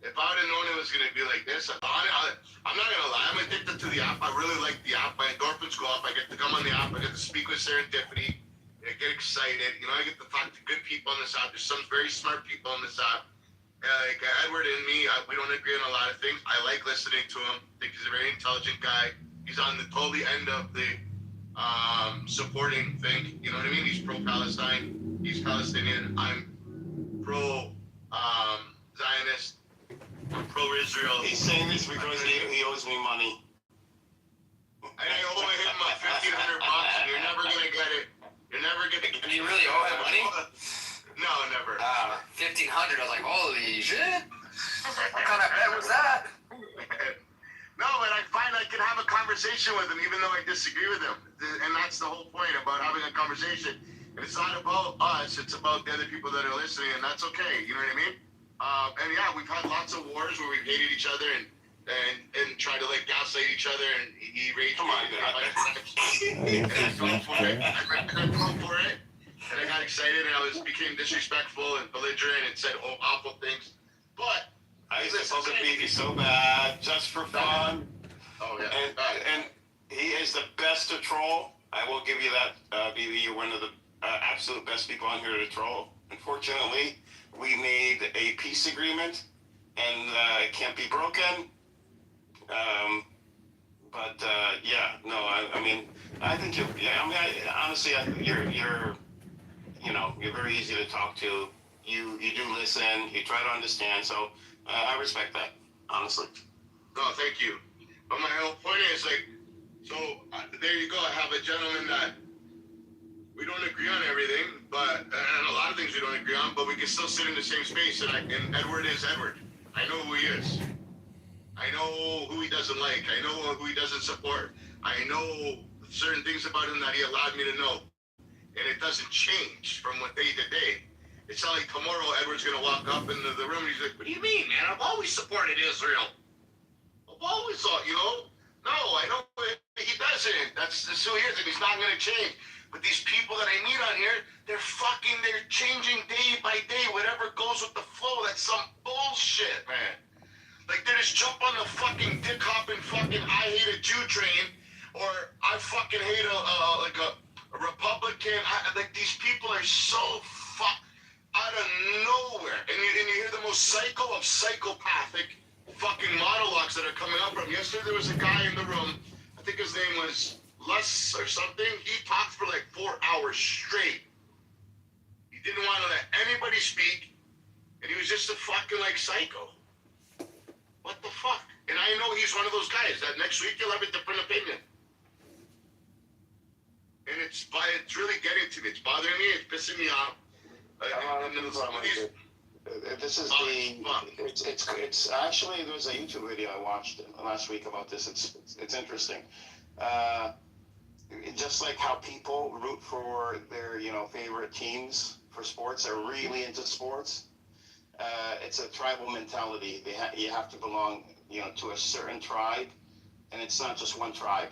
Speaker 14: If I would have known it was going to be like this, I'm not going to lie. I'm addicted to the app. I really like the app. My endorphins go up. I get to come on the app. I get to speak with serendipity. I get excited. You know, I get to talk to good people on this app. There's some very smart people on this app. Like Edward and me, we don't agree on a lot of things. I like listening to him. I think he's a very intelligent guy. He's on the totally end of the supporting thing. You know what I mean? He's pro-Palestine. He's Palestinian. I'm pro-Zionist. I'm pro-Israel.
Speaker 9: He's saying this because he owes me money.
Speaker 14: And I owe him $1,500, and you're never gonna get it. You're never gonna get it.
Speaker 9: You really owe him money?
Speaker 14: No, never.
Speaker 9: $1,500. I was like, holy shit. What kind of bet was that?
Speaker 14: No, but I find I can have a conversation with him even though I disagree with him. And that's the whole point about having a conversation. And it's not about us, it's about the other people that are listening, and that's okay, you know what I mean? And yeah, we've had lots of wars where we've hated each other and tried to like gaslight each other, and he raged. Come on, man. And I fell for it. I fell for it, and I got excited, and I became disrespectful and belligerent and said awful things. But
Speaker 9: I used to poke a BB so bad, just for fun.
Speaker 14: Oh yeah.
Speaker 9: And he is the best to troll. I will give you that, BB. You're one of the absolute best people on here to troll. Unfortunately, we made a peace agreement, and it can't be broken. I mean, I think you're. Yeah, I mean, honestly, you're very easy to talk to. You do listen. You try to understand. So I respect that, honestly.
Speaker 14: No, thank you. But my whole point is like, so there you go. I have a gentleman that we don't agree on everything, and a lot of things we don't agree on, but we can still sit in the same space. And Edward is Edward. I know who he is. I know who he doesn't like. I know who he doesn't support. I know certain things about him that he allowed me to know. And it doesn't change from day to day. It's not like tomorrow Edward's going to walk up into the room and he's like, what do you mean, man? I've always supported Israel. I've always thought, No, I know he doesn't. That's who he is, and he's not going to change. But these people that I meet on here, they're changing day by day. Whatever goes with the flow, that's some bullshit. bullshit, man. Like, they just jump on the fucking dick hopping fucking I hate a Jew train, or I fucking hate a Republican. Like, these people are so out of nowhere. And you hear the most psycho of psychopathic fucking monologues that are coming up from. Yesterday there was a guy in the room, I think his name was Les or something. He talked for like 4 hours straight. He didn't want to let anybody speak, and he was just a fucking like psycho. What the fuck? And I know he's one of those guys that next week you'll have a different opinion. And it's really getting to me. It's bothering me. It's pissing me off.
Speaker 15: This is it's actually, there was a YouTube video I watched last week about this. It's interesting. Just like how people root for their favorite teams for sports, are really into sports. It's a tribal mentality. You have to belong to a certain tribe, and it's not just one tribe.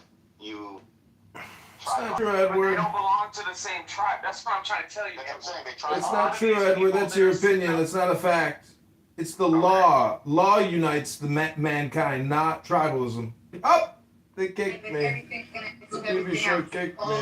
Speaker 5: It's not true, Edward.
Speaker 6: But they don't belong to the same tribe. That's what I'm trying to tell you.
Speaker 15: That's what I'm saying.
Speaker 5: It's not true, Edward. That's your opinion. It's not a fact. It's the law. Law unites the mankind, not tribalism. Oh, they kicked me. The TV show kicked me.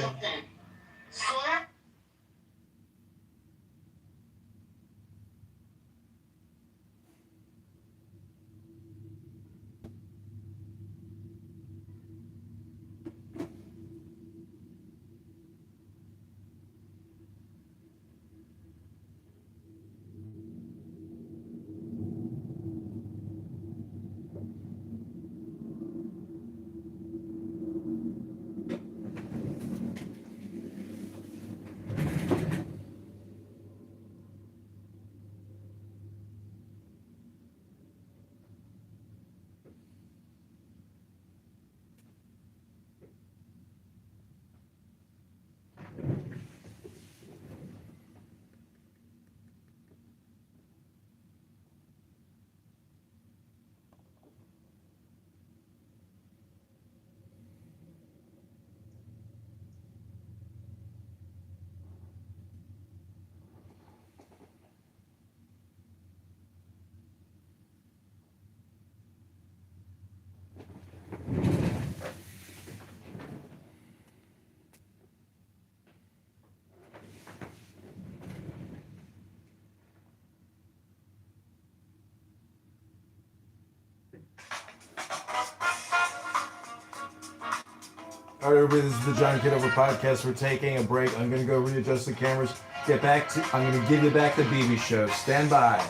Speaker 5: All right, everybody, this is the John Kitover podcast. We're taking a break. I'm going to go readjust the cameras. I'm going to give you back the BB Show. Stand by.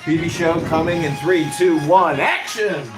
Speaker 5: BB Show coming in 3, 2, 1, action!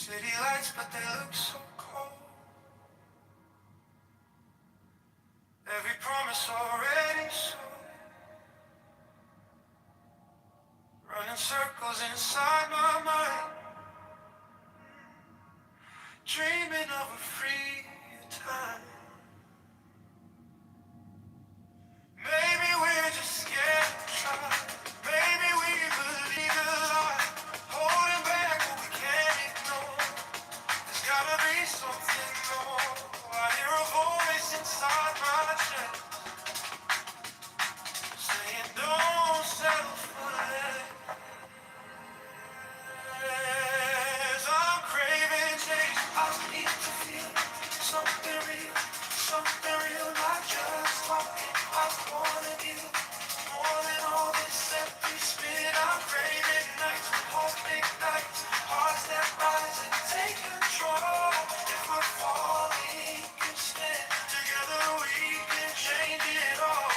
Speaker 16: City lights, but they look so cold. Every promise already sold. Running circles inside my mind. Dreaming of a free time. Maybe we're just scared to try. Maybe we believe a lie. Holding back what we can't ignore. There's gotta be something more. I hear a voice inside my chest saying don't settle for less. I'm craving change. I need to feel something real, not just talking. I wanna give more than all this empty spin. I'm craving nights, hope ignites, hearts that rise and take control. If we're falling, can stand together, we can change it all.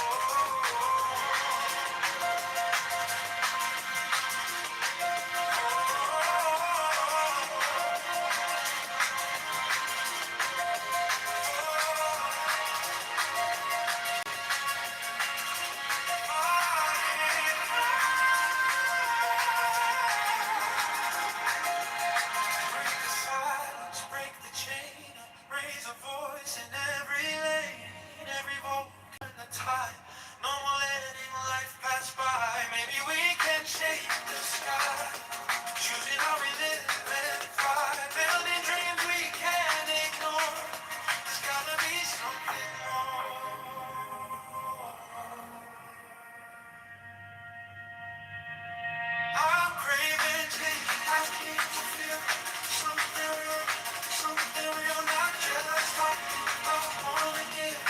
Speaker 16: Break the silence, break the chain, raise a voice in every lane, every vote in the tide. No more letting life pass by. Maybe we can shape the sky, choosing how we live and fly, building dreams we can't ignore. There's gotta be something more. I'm craving change. I need to feel something real, not just talking. I wanna give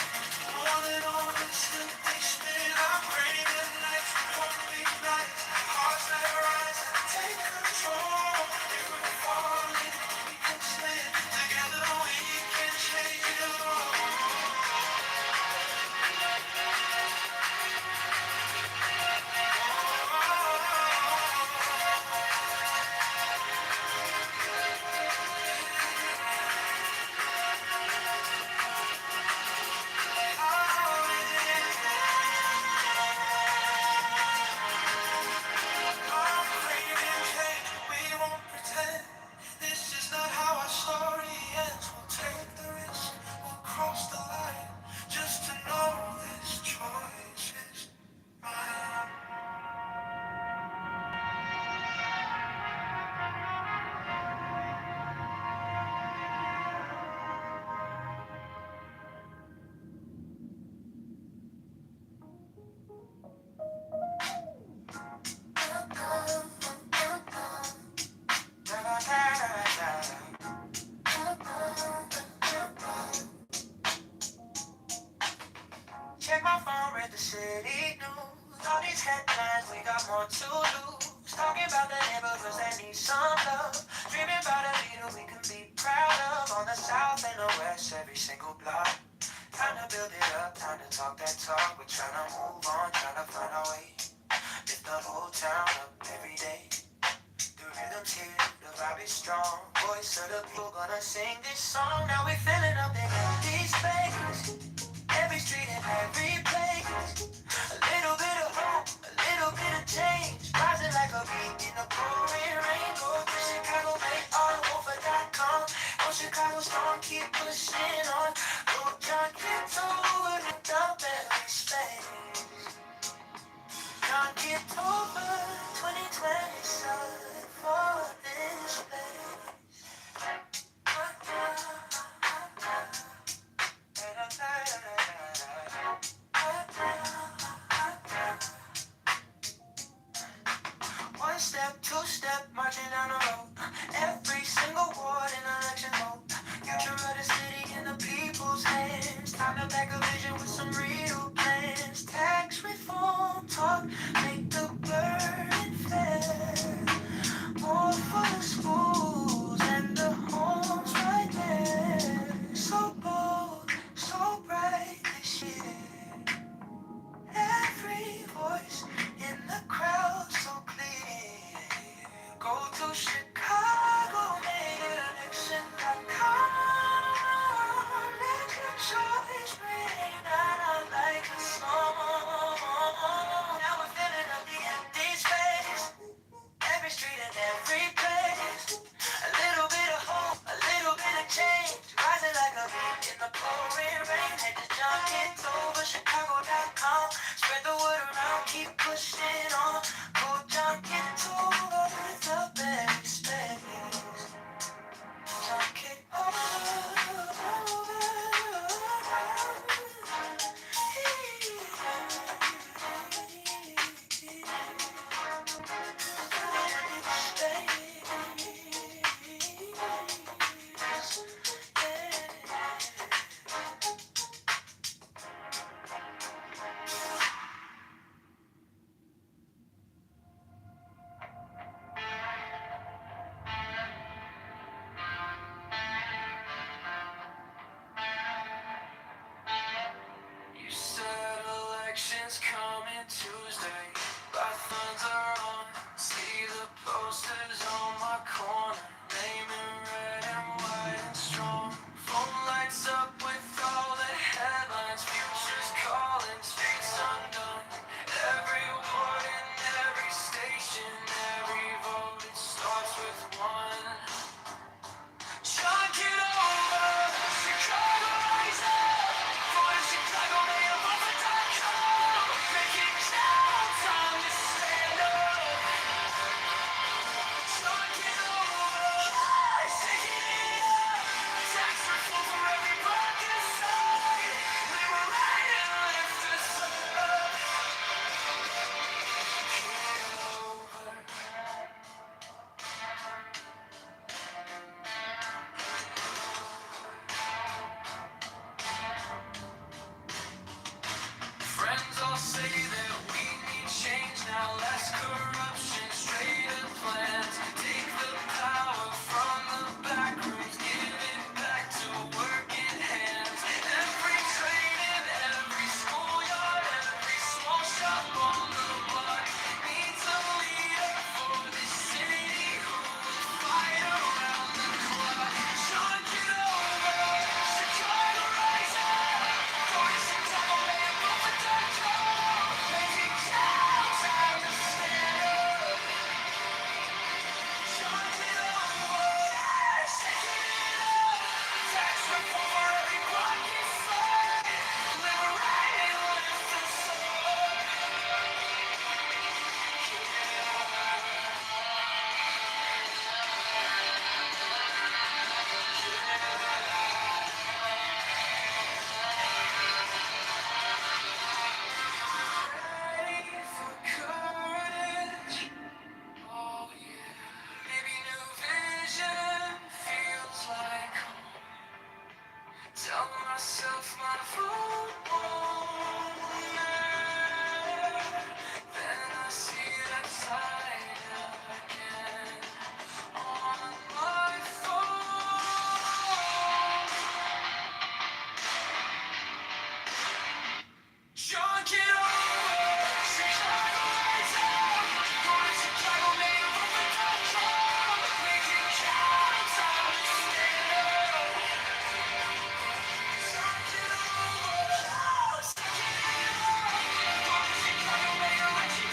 Speaker 16: more than all this empty spin. I'm craving life, won't be nights, hearts that rise and take control. If we're falling, we can stand together. We can change it We won't pretend this is not how our story ends. We'll take the risk, we'll cross the line, just to know this choice is mine. Check my phone, read the city news. All these headlines, we got more to lose. Talking about the neighborhoods that need some love. Dreaming about a leader we can be proud of. On the south and the west, every single block. Time to build it up, time to talk that talk. We're trying to move on, trying to find our way. Lift the whole town up every day. The rhythm's here, the vibe is strong. Voice of the people gonna sing this song. Now we're filling up the empty space. Every street and every place. A little bit of hope, a little bit of change. Rising like a beat in the pouring rain. Go to Chicago, make all over.com. Oh, Chicago storm, keep pushing on. Go John Kitover, lift up every space. John Kitover, 2027 for this place. Tuesday, bathrooms are on. See the posters on my corner. Name in red and white and strong. Phone lights up with all the headlines. Futures calling, streets undone. Every ward in every station, every vote, it starts with one. John Kitover, Chicago rise up. For Chicago, may have over.com. Make it count, time to stand up. John Kitover, shaking it up. Tax reform for every buck inside. Liberate and lift us up. Friends all say that we need change now, less corruption, straighter plans. Take the power from the back rooms, give it back to working hands. Every train in every schoolyard, every small shop on the block needs a leader for this city who will fight around the clock. John, get over, Chicago, rise up. For Chicago, may it move it down. Make it count, time to stand up. John, get over, shaking it up. Tax reform for every buck inside. Liberate and lift us up. Ready for courage? Oh yeah. Maybe new vision feels like home. Tell myself my vote won't matter. Then I see that side again on my phone. John, get over, Chicago, rise up. Go to Chicago, may it move it.com. Make it count, time to stand up. John, get over, shaking it up. Go to Chicago, may it let you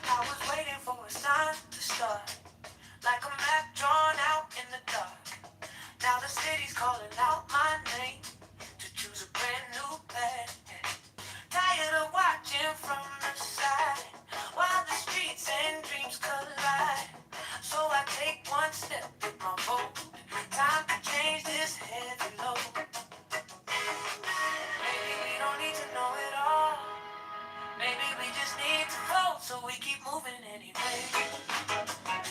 Speaker 16: I was waiting for a sign to start, like a map drawn out in the dark. Now the city's calling out my name to choose a brand new path. Tired of watching from the side while the streets and dreams collide. So I take one step with my vote. Time to change this heavy load. Maybe we don't need to know it all. Maybe we just need to vote so we keep moving anyway.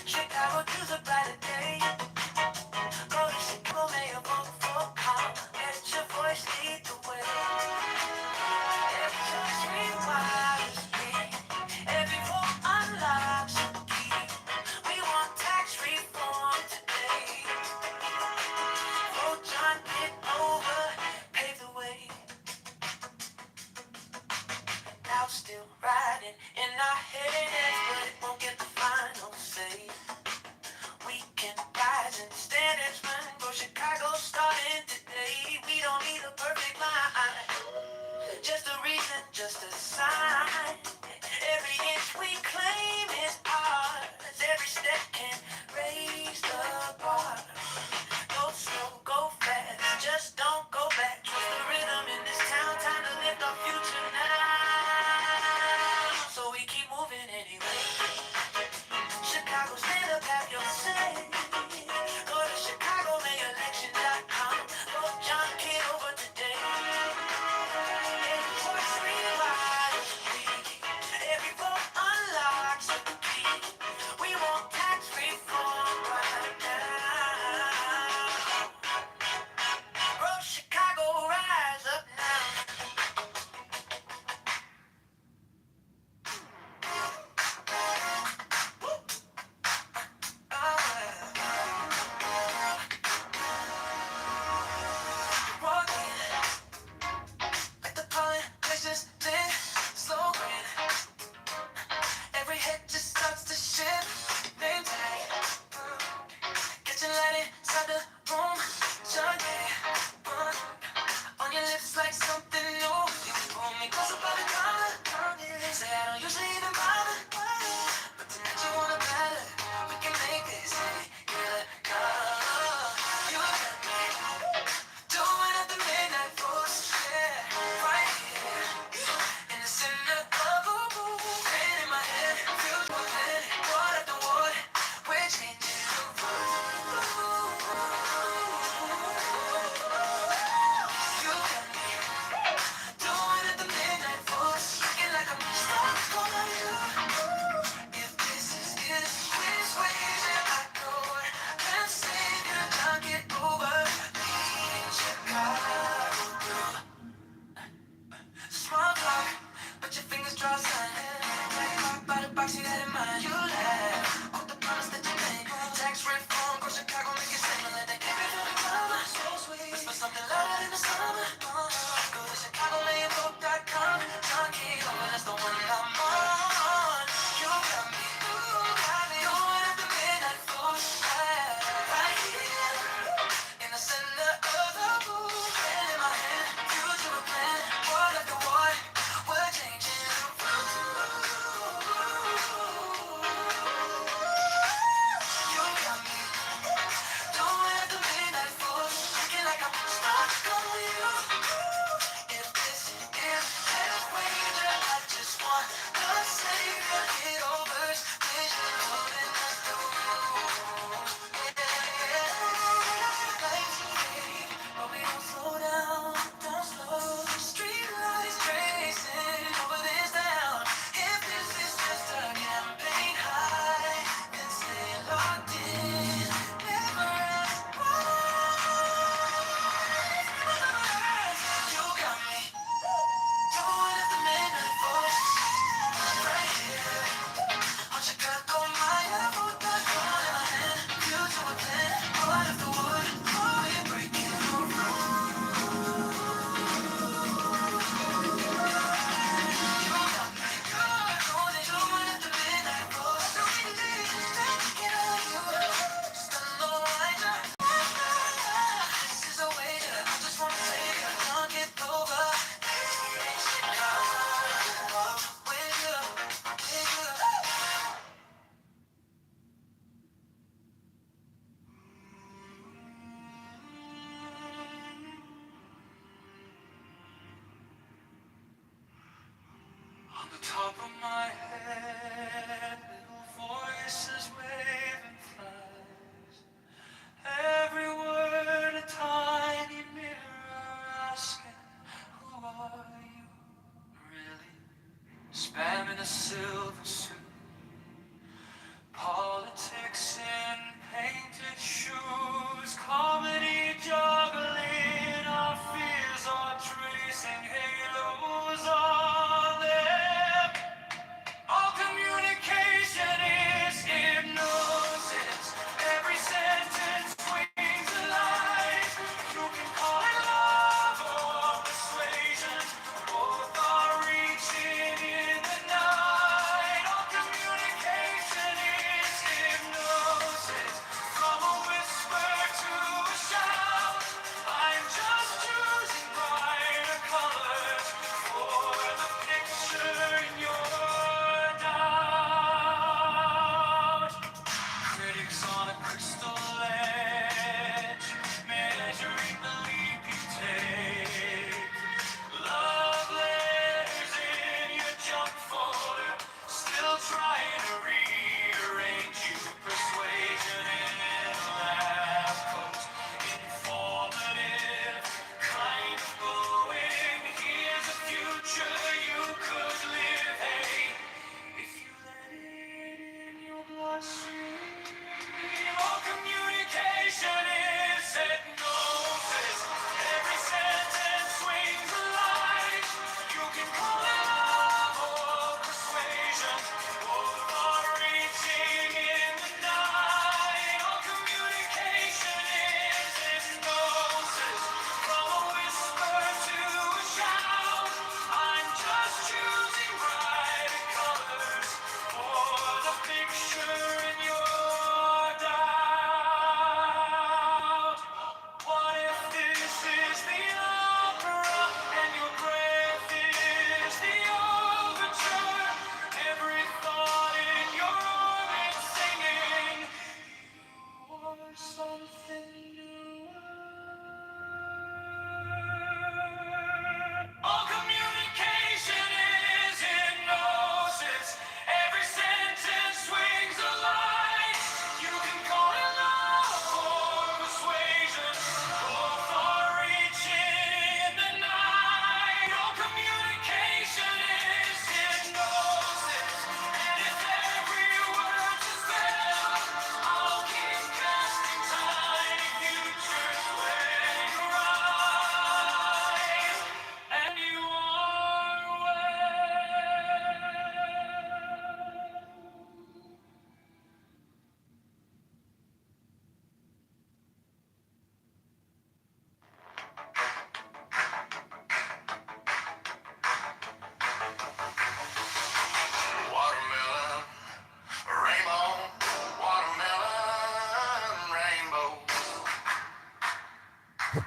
Speaker 16: Chicago to the brighter day. Go to Chicago, may you vote for calm. Let your voice lead the way. Every choice rewires me. Every vote unlocks a key. We want tax reform today. Vote John, get over, pave the way. Now still riding in our heads, but it won't get the final say. We can rise and stand as one. Go Chicago starting today. We don't need a perfect line, just a reason, just a sign. Every inch we claim is ours. Every step can raise the bar. Go slow, go fast, just don't go back. Trust the rhythm in this town. Time to lift our future now. So we keep moving anyway. Chicago, stand up, have your say. Go to Chicago, may election.com. Vote John Kitover today. that in mind. You laugh, quote the promise that you made. Tax reform, go Chicago, make it sing. Let that keep it from the drama. So sweet, whisper something louder in the summer. Go to Chicago, layinfolk.com. John Kitover, that's the one I'm on. You got me, going at the midnight flow. Right here, in the center of the moon. Pen in my hand, future a plan. Word after word, we're changing the You got me, going at the midnight flow. Looking like I'm stuck on you. If this is halfway there, I just want to save your Kitovers. Vision holding us through. Lights fade, but we don't slow down, don't slow. Street lights tracing over this town. If this is just a campaign high, then stay locked in. Never ask you got me, going at the midnight force. Right here, on Chicago, my airport, that gun in my hand. Future a plan, part of the wood. We're breaking the rules. Going at the midnight force. So many days, taking on you. Spend the night. This is a wager. I just wanna save you. Don't get over. With you, with you. On the top of my head, little voices waving flags. Every word a tiny mirror asking, who are you really? Spamming a silver suit, politics in painted shoes, comedy juggling our fears, are tracing halos on them. All community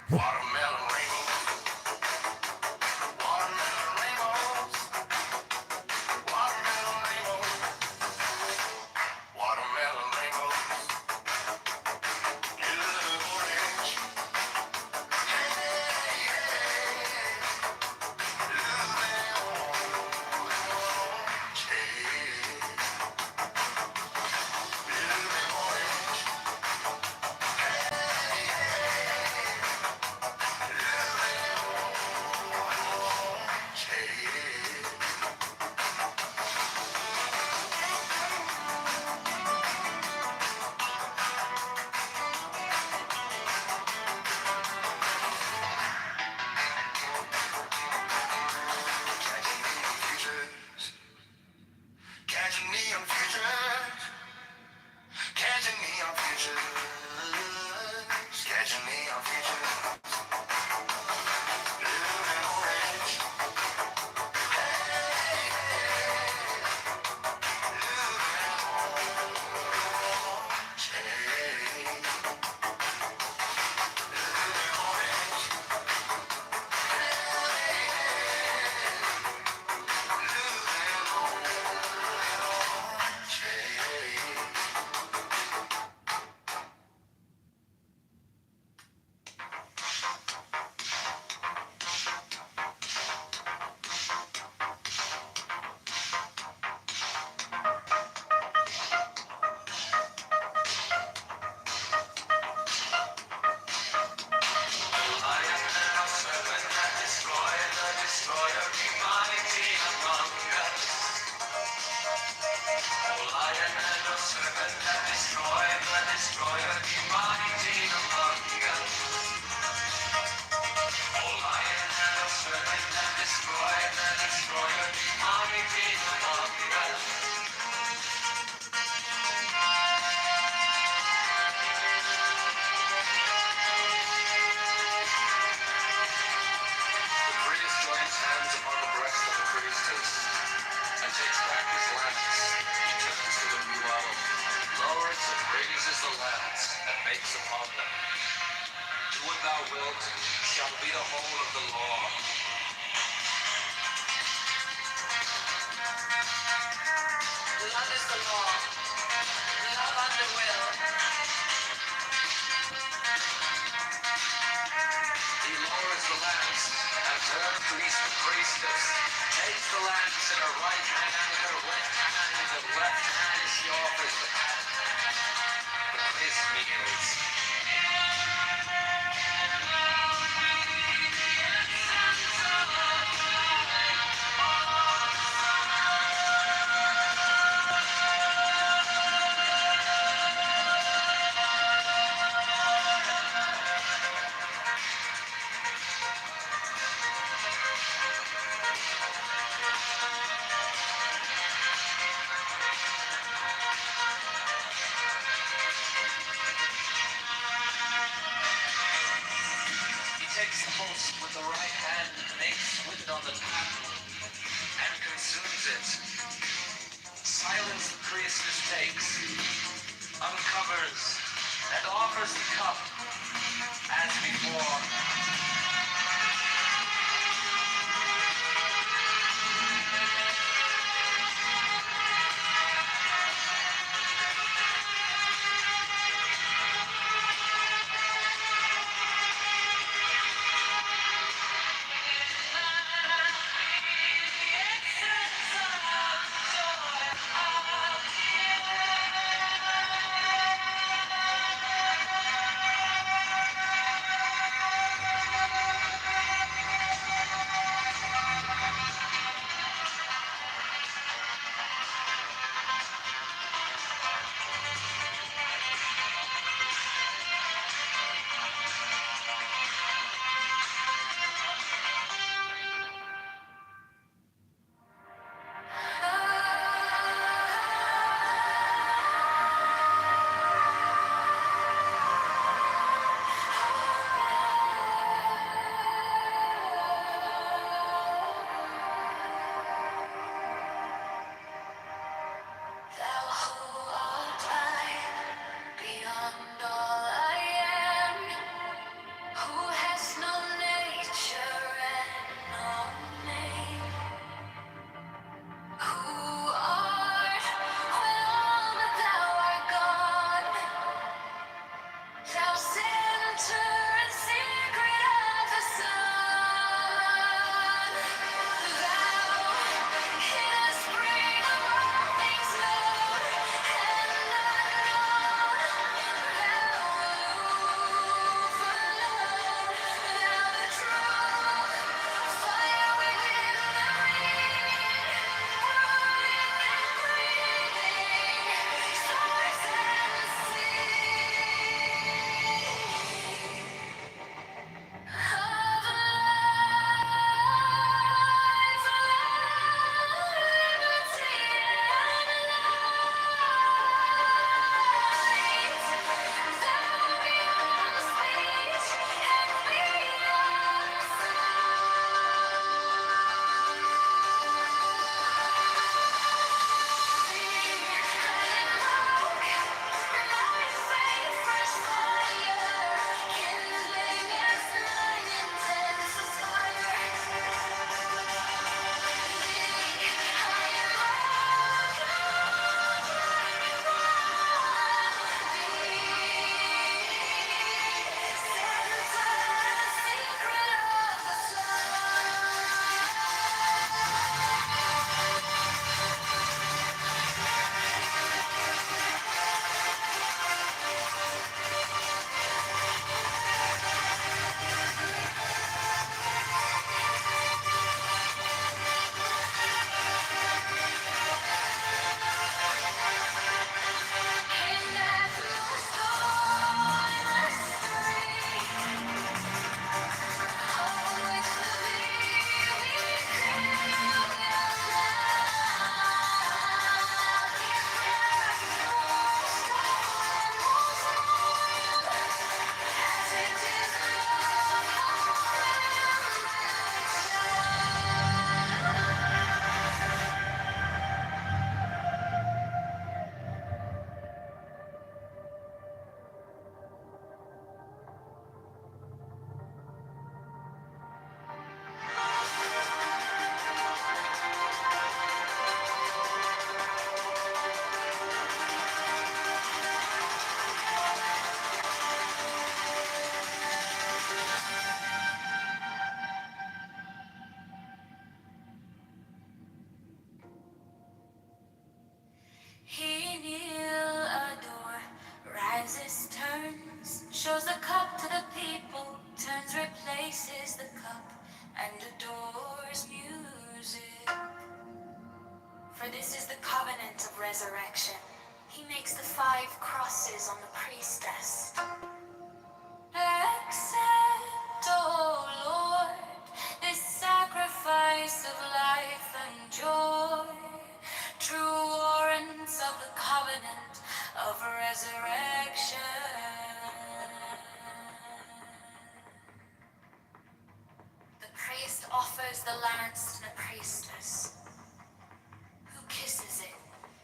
Speaker 16: Watermelon rainbows. Watermelon rainbows. Watermelon rainbows. Watermelon rainbows. Little orange. Hey, hey. Little orange. Hey. Little orange. Catching neon futures, catching neon futures, catching neon futures. Blue and orange, hey, blue and orange, hey, blue and orange, sacrament of resurrection. He makes the 5 crosses on the priestess. Accept, O Lord, this sacrifice of life and joy, true warrants of the covenant of resurrection. The priest offers the lance to the priestess, who kisses it.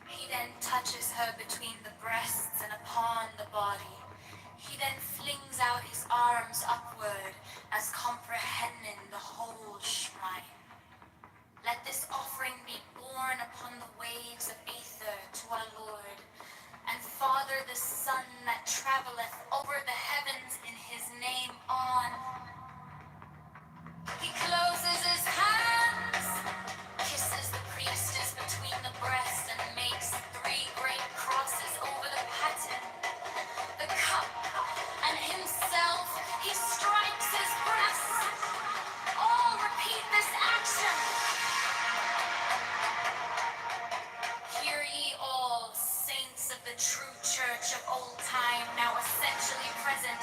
Speaker 16: He then touches her between the breasts and upon the body. He then flings out his arms upward as comprehending the whole shrine. Let this offering be borne upon the waves of aether to our Lord, and Father the Son that travelleth over the heavens in his name on. He closes his hands, kisses the priestess between the breasts, and makes 3 great crosses over the paten, the cup, and himself. He strikes his breast. All repeat this action. Hear ye all, saints of the true church of old time, now essentially present,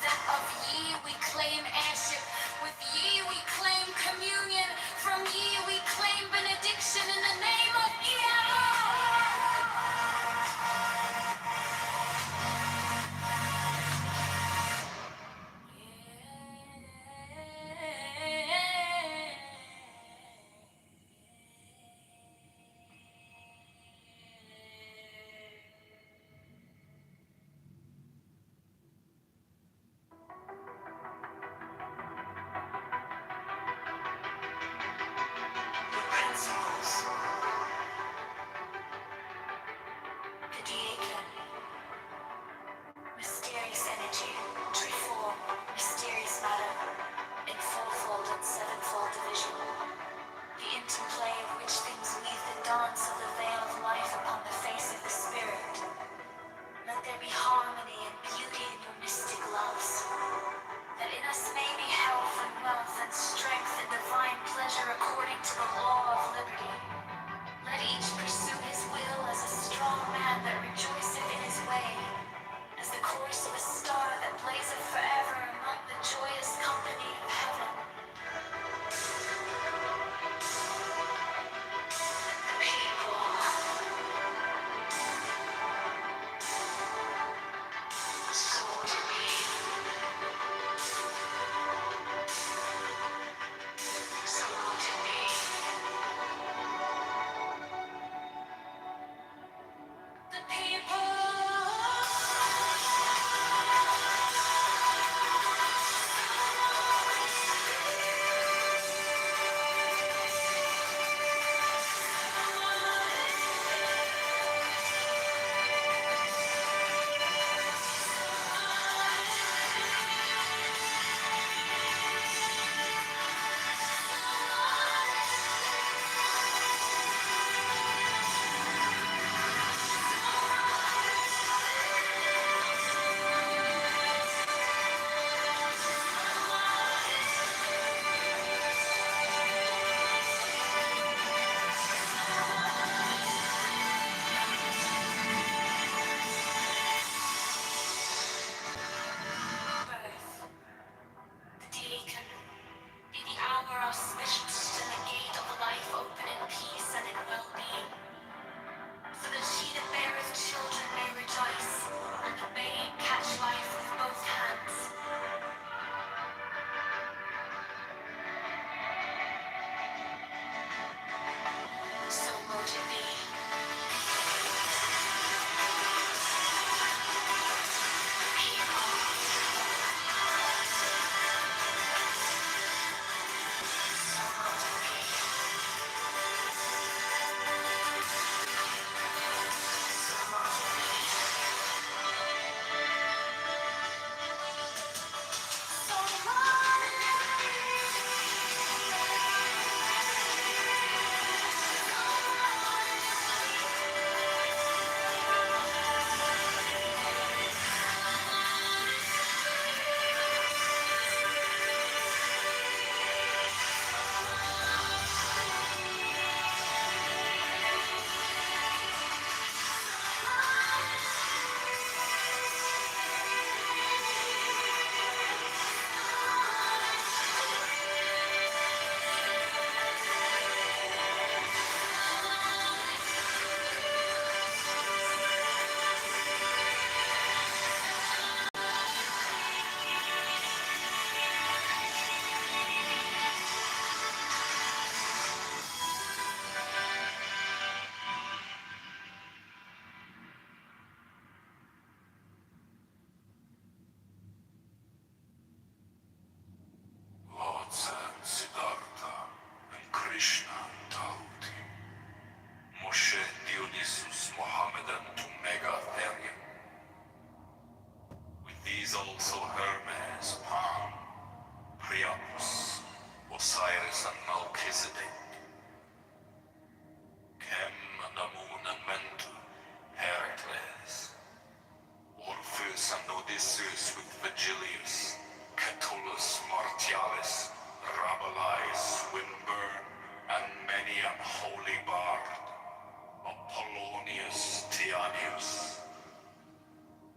Speaker 16: that of ye we claim heirship, with ye we claim communion, from ye we claim benediction in the name of the principles, the diacon, mysterious energy, trefoil, mysterious matter, in fourfold and sevenfold division, the interplay of which things weave the dance of the veil of life upon the face of the spirit. Let there be harmony and beauty in your mystic loves, that in us may be health and wealth and strength and divine pleasure according to the law of liberty. Let each pursue his will as a strong man that rejoiceth in his way, as the course of a star that blazeth forever among the joyous company of heaven. The people, so to be, so to be. The people.
Speaker 11: Arceus,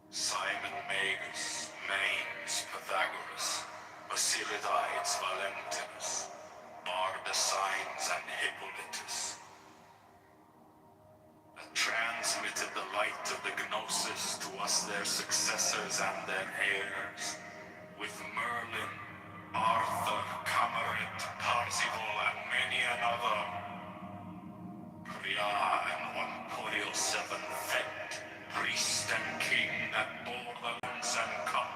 Speaker 11: Simon Magus, Manes, Pythagoras, Basilides, Valentinus, Bardesigns, and Hippolytus, that transmitted the light of the Gnosis to us, their successors and their heirs, with Merlin, Arthur, Cameron, Parzival, and many another. Priya and 1.07 Fent, priest and king that bore the lance and cup,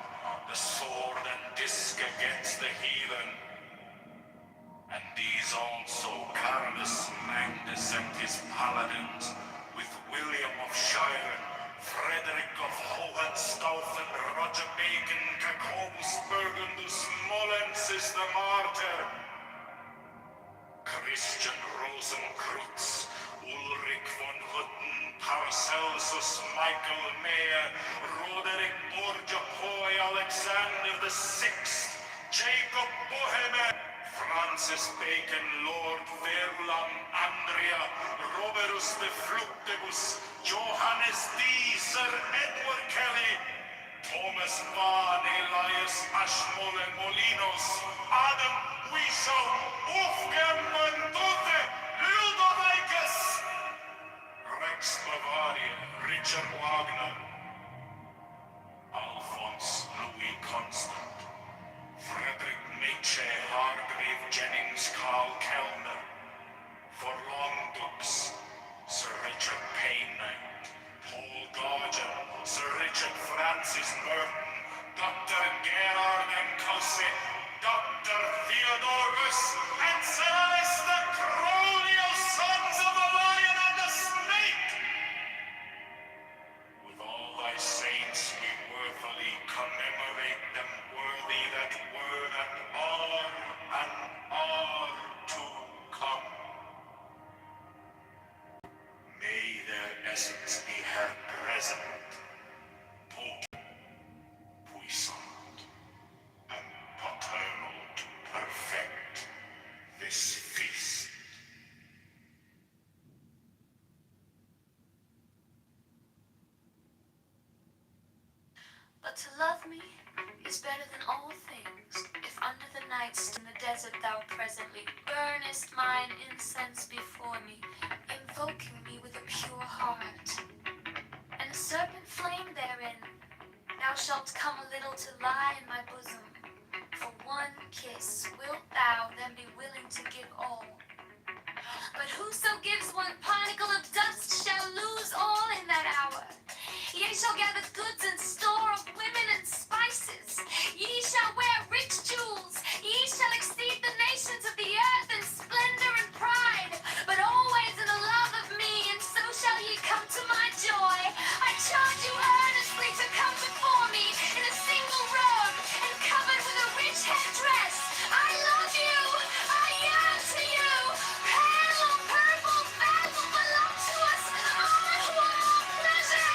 Speaker 11: the sword and disc against the heathen. And these also, Carolus, Magnus and his paladins, with William of Shiren, Frederick of Hohenstaufen, Roger Bacon, Jacobus Burgundus, Molensis the martyr, Christian Rosenkreutz, Ulrich von Hutten, Paracelsus, Michael Mayer, Roderick Borgia Poi, Alexander the Sixth, Jacob Boheme, Francis Bacon, Lord Verlam, Andrea, Robertus de Fluctibus, Johannes D, Sir Edward Kelly, Thomas Mann, Elias Ashmole Molinos, Adam Wiesel, Wolfgang Mendoza, Ludovicus, Rex Bavaria, Richard Wagner, Alphonse Louis Constant, Frederick Nietzsche, Hargrave Jennings, Carl Kellner, for long books, Sir Richard Payne, Paul Gauger, Sir Richard Francis Burton, Dr. Gerard M. Cosset, Dr. Theodorus, and Sir Alistair Crowley, sons of the Lion and the Snake! With all thy saints we worthily commemorate them, worthy that were, that are to come. May their essence be her present, potent, puissant, and paternal to perfect this feast.
Speaker 16: But to love me is better than all things. If under the nights in the desert thou presently burnest mine incense before me, invoking me with a pure heart, and a serpent flame therein, thou shalt come a little to lie in my bosom. For one kiss wilt thou then be willing to give all. But whoso gives one particle of dust shall lose all in that hour. Ye shall gather goods and store of women and spices. Ye shall wear rich jewels. Ye shall exceed the nations of the earth in splendor and pride. But always in the love of me, and so shall ye come to my joy. I charge you earnestly to come before me in a single robe and covered with a rich headdress. I love you. I yearn to you. Pale or purple, fathom voluptuous. Oh, what pleasure!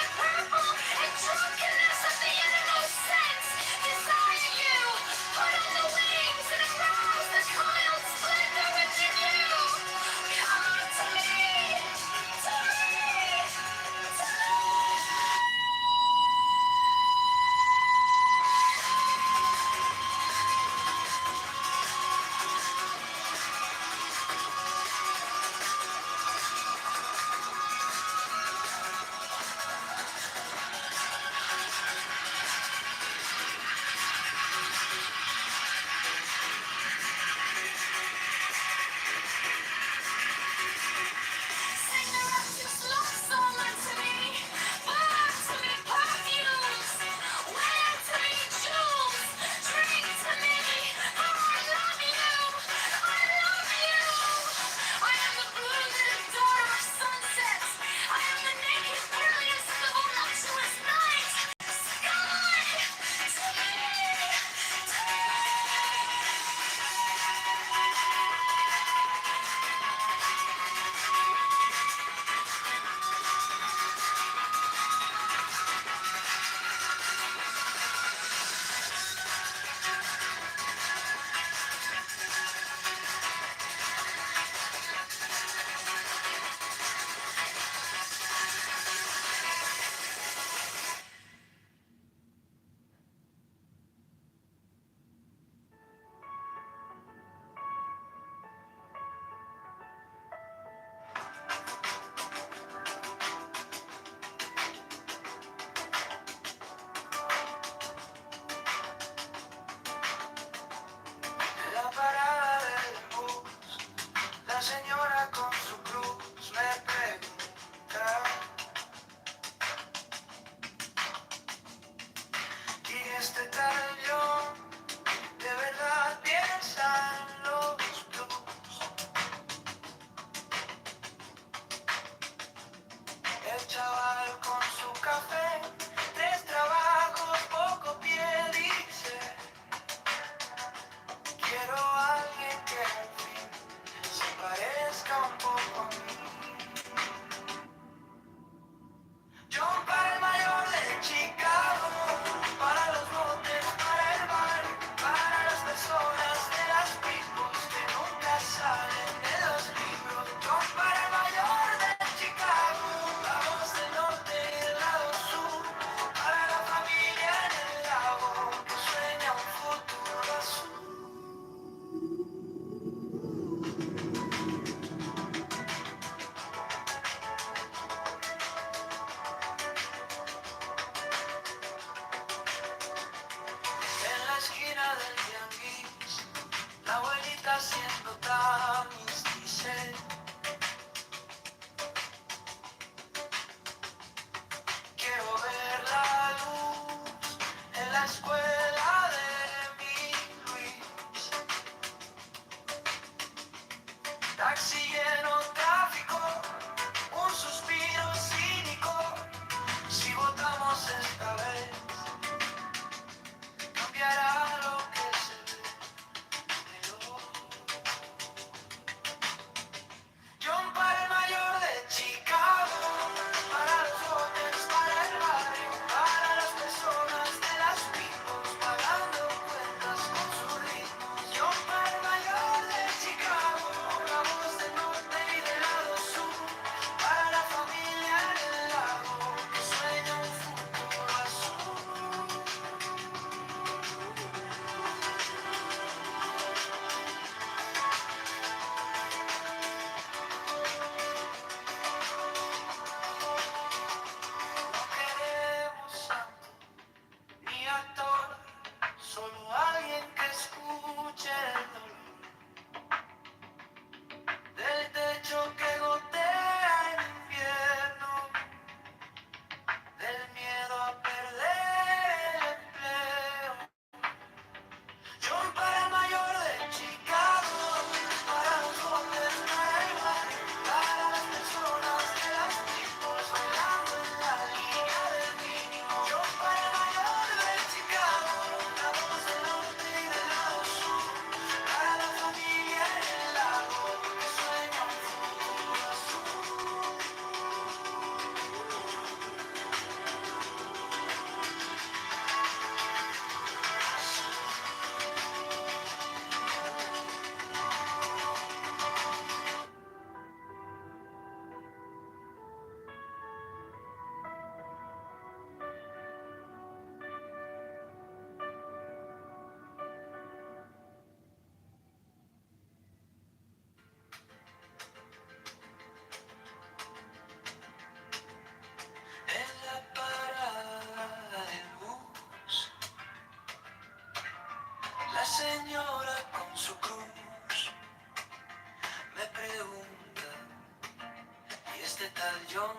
Speaker 16: Yo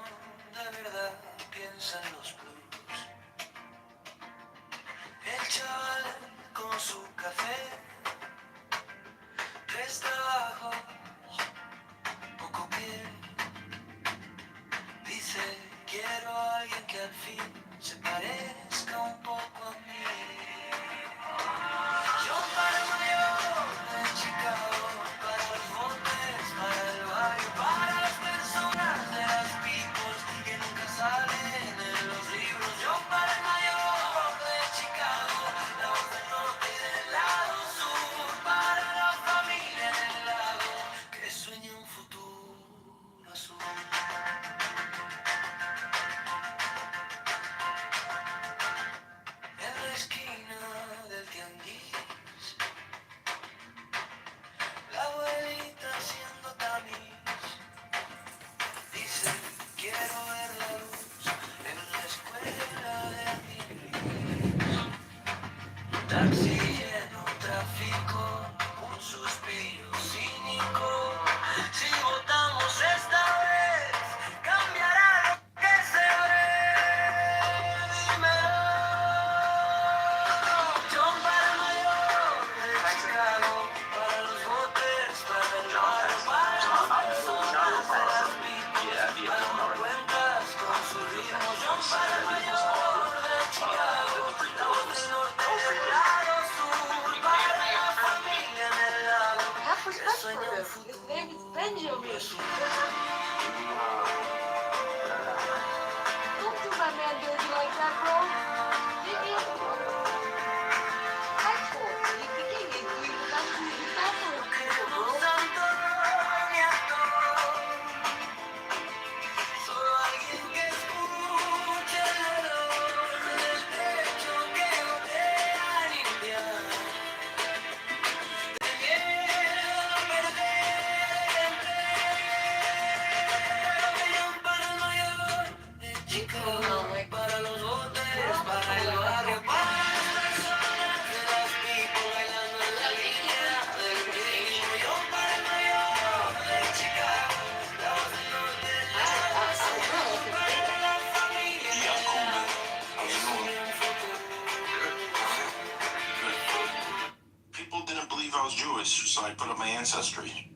Speaker 16: de verdad pienso en los blues. El chaval con su café, 3 trabajos, poco piel. Dice, quiero a alguien que al fin se parezca un poco a mí. Yo para el mayor de Chicago, para los montes, para el barrio, para las personas de las peoples que nunca salen en los libros. Yo para el mayor de Chicago, la voz del norte y del lado sur, para la familia en el lago que sueña un futuro azul. En la esquina del tianguis, la abuelita haciendo tamiz. Dice, quiero ver la luz en la escuela de mi gris. Taxi lleno, tráfico, un suspiro cínico. Si votamos esta vez, cambiará lo que se ve. Dímelo. John para el mayor de Chicago, para los botes, para el barrio, para las personas de las people, para las cuentas con su ritmo. John para el mayor de Chicago, la voz del norte y del lado sur, para la familia en el lago que sueña un futuro azul.
Speaker 17: Don't do my man dirty like that, bro.
Speaker 16: Queremos tanto ni a solo alguien que escuche el dolor del pecho que gotea a limpiar. De miedo a perder el para el mayor de Chicago, para los botes, para el barrio, para las personas de las people bailando en la línea del ritmo. Yo para el mayor de Chicago, la voz del norte, la voz del sur, para la familia en el lago, que sueña un futuro.
Speaker 18: People didn't believe I was Jewish, so I put up my ancestry.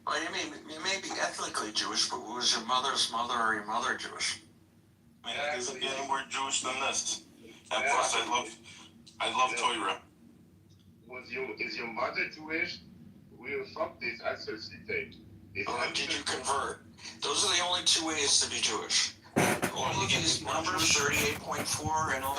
Speaker 6: Well, you may be ethnically Jewish, but was your mother's mother or your mother Jewish?
Speaker 18: I mean, it doesn't get any more Jewish than this. And plus, I love Torah.
Speaker 14: Is your mother Jewish? We will fuck this ancestry thing.
Speaker 6: Did you convert? Those are the only 2 ways to be Jewish. All of these numbers, 38.4 and all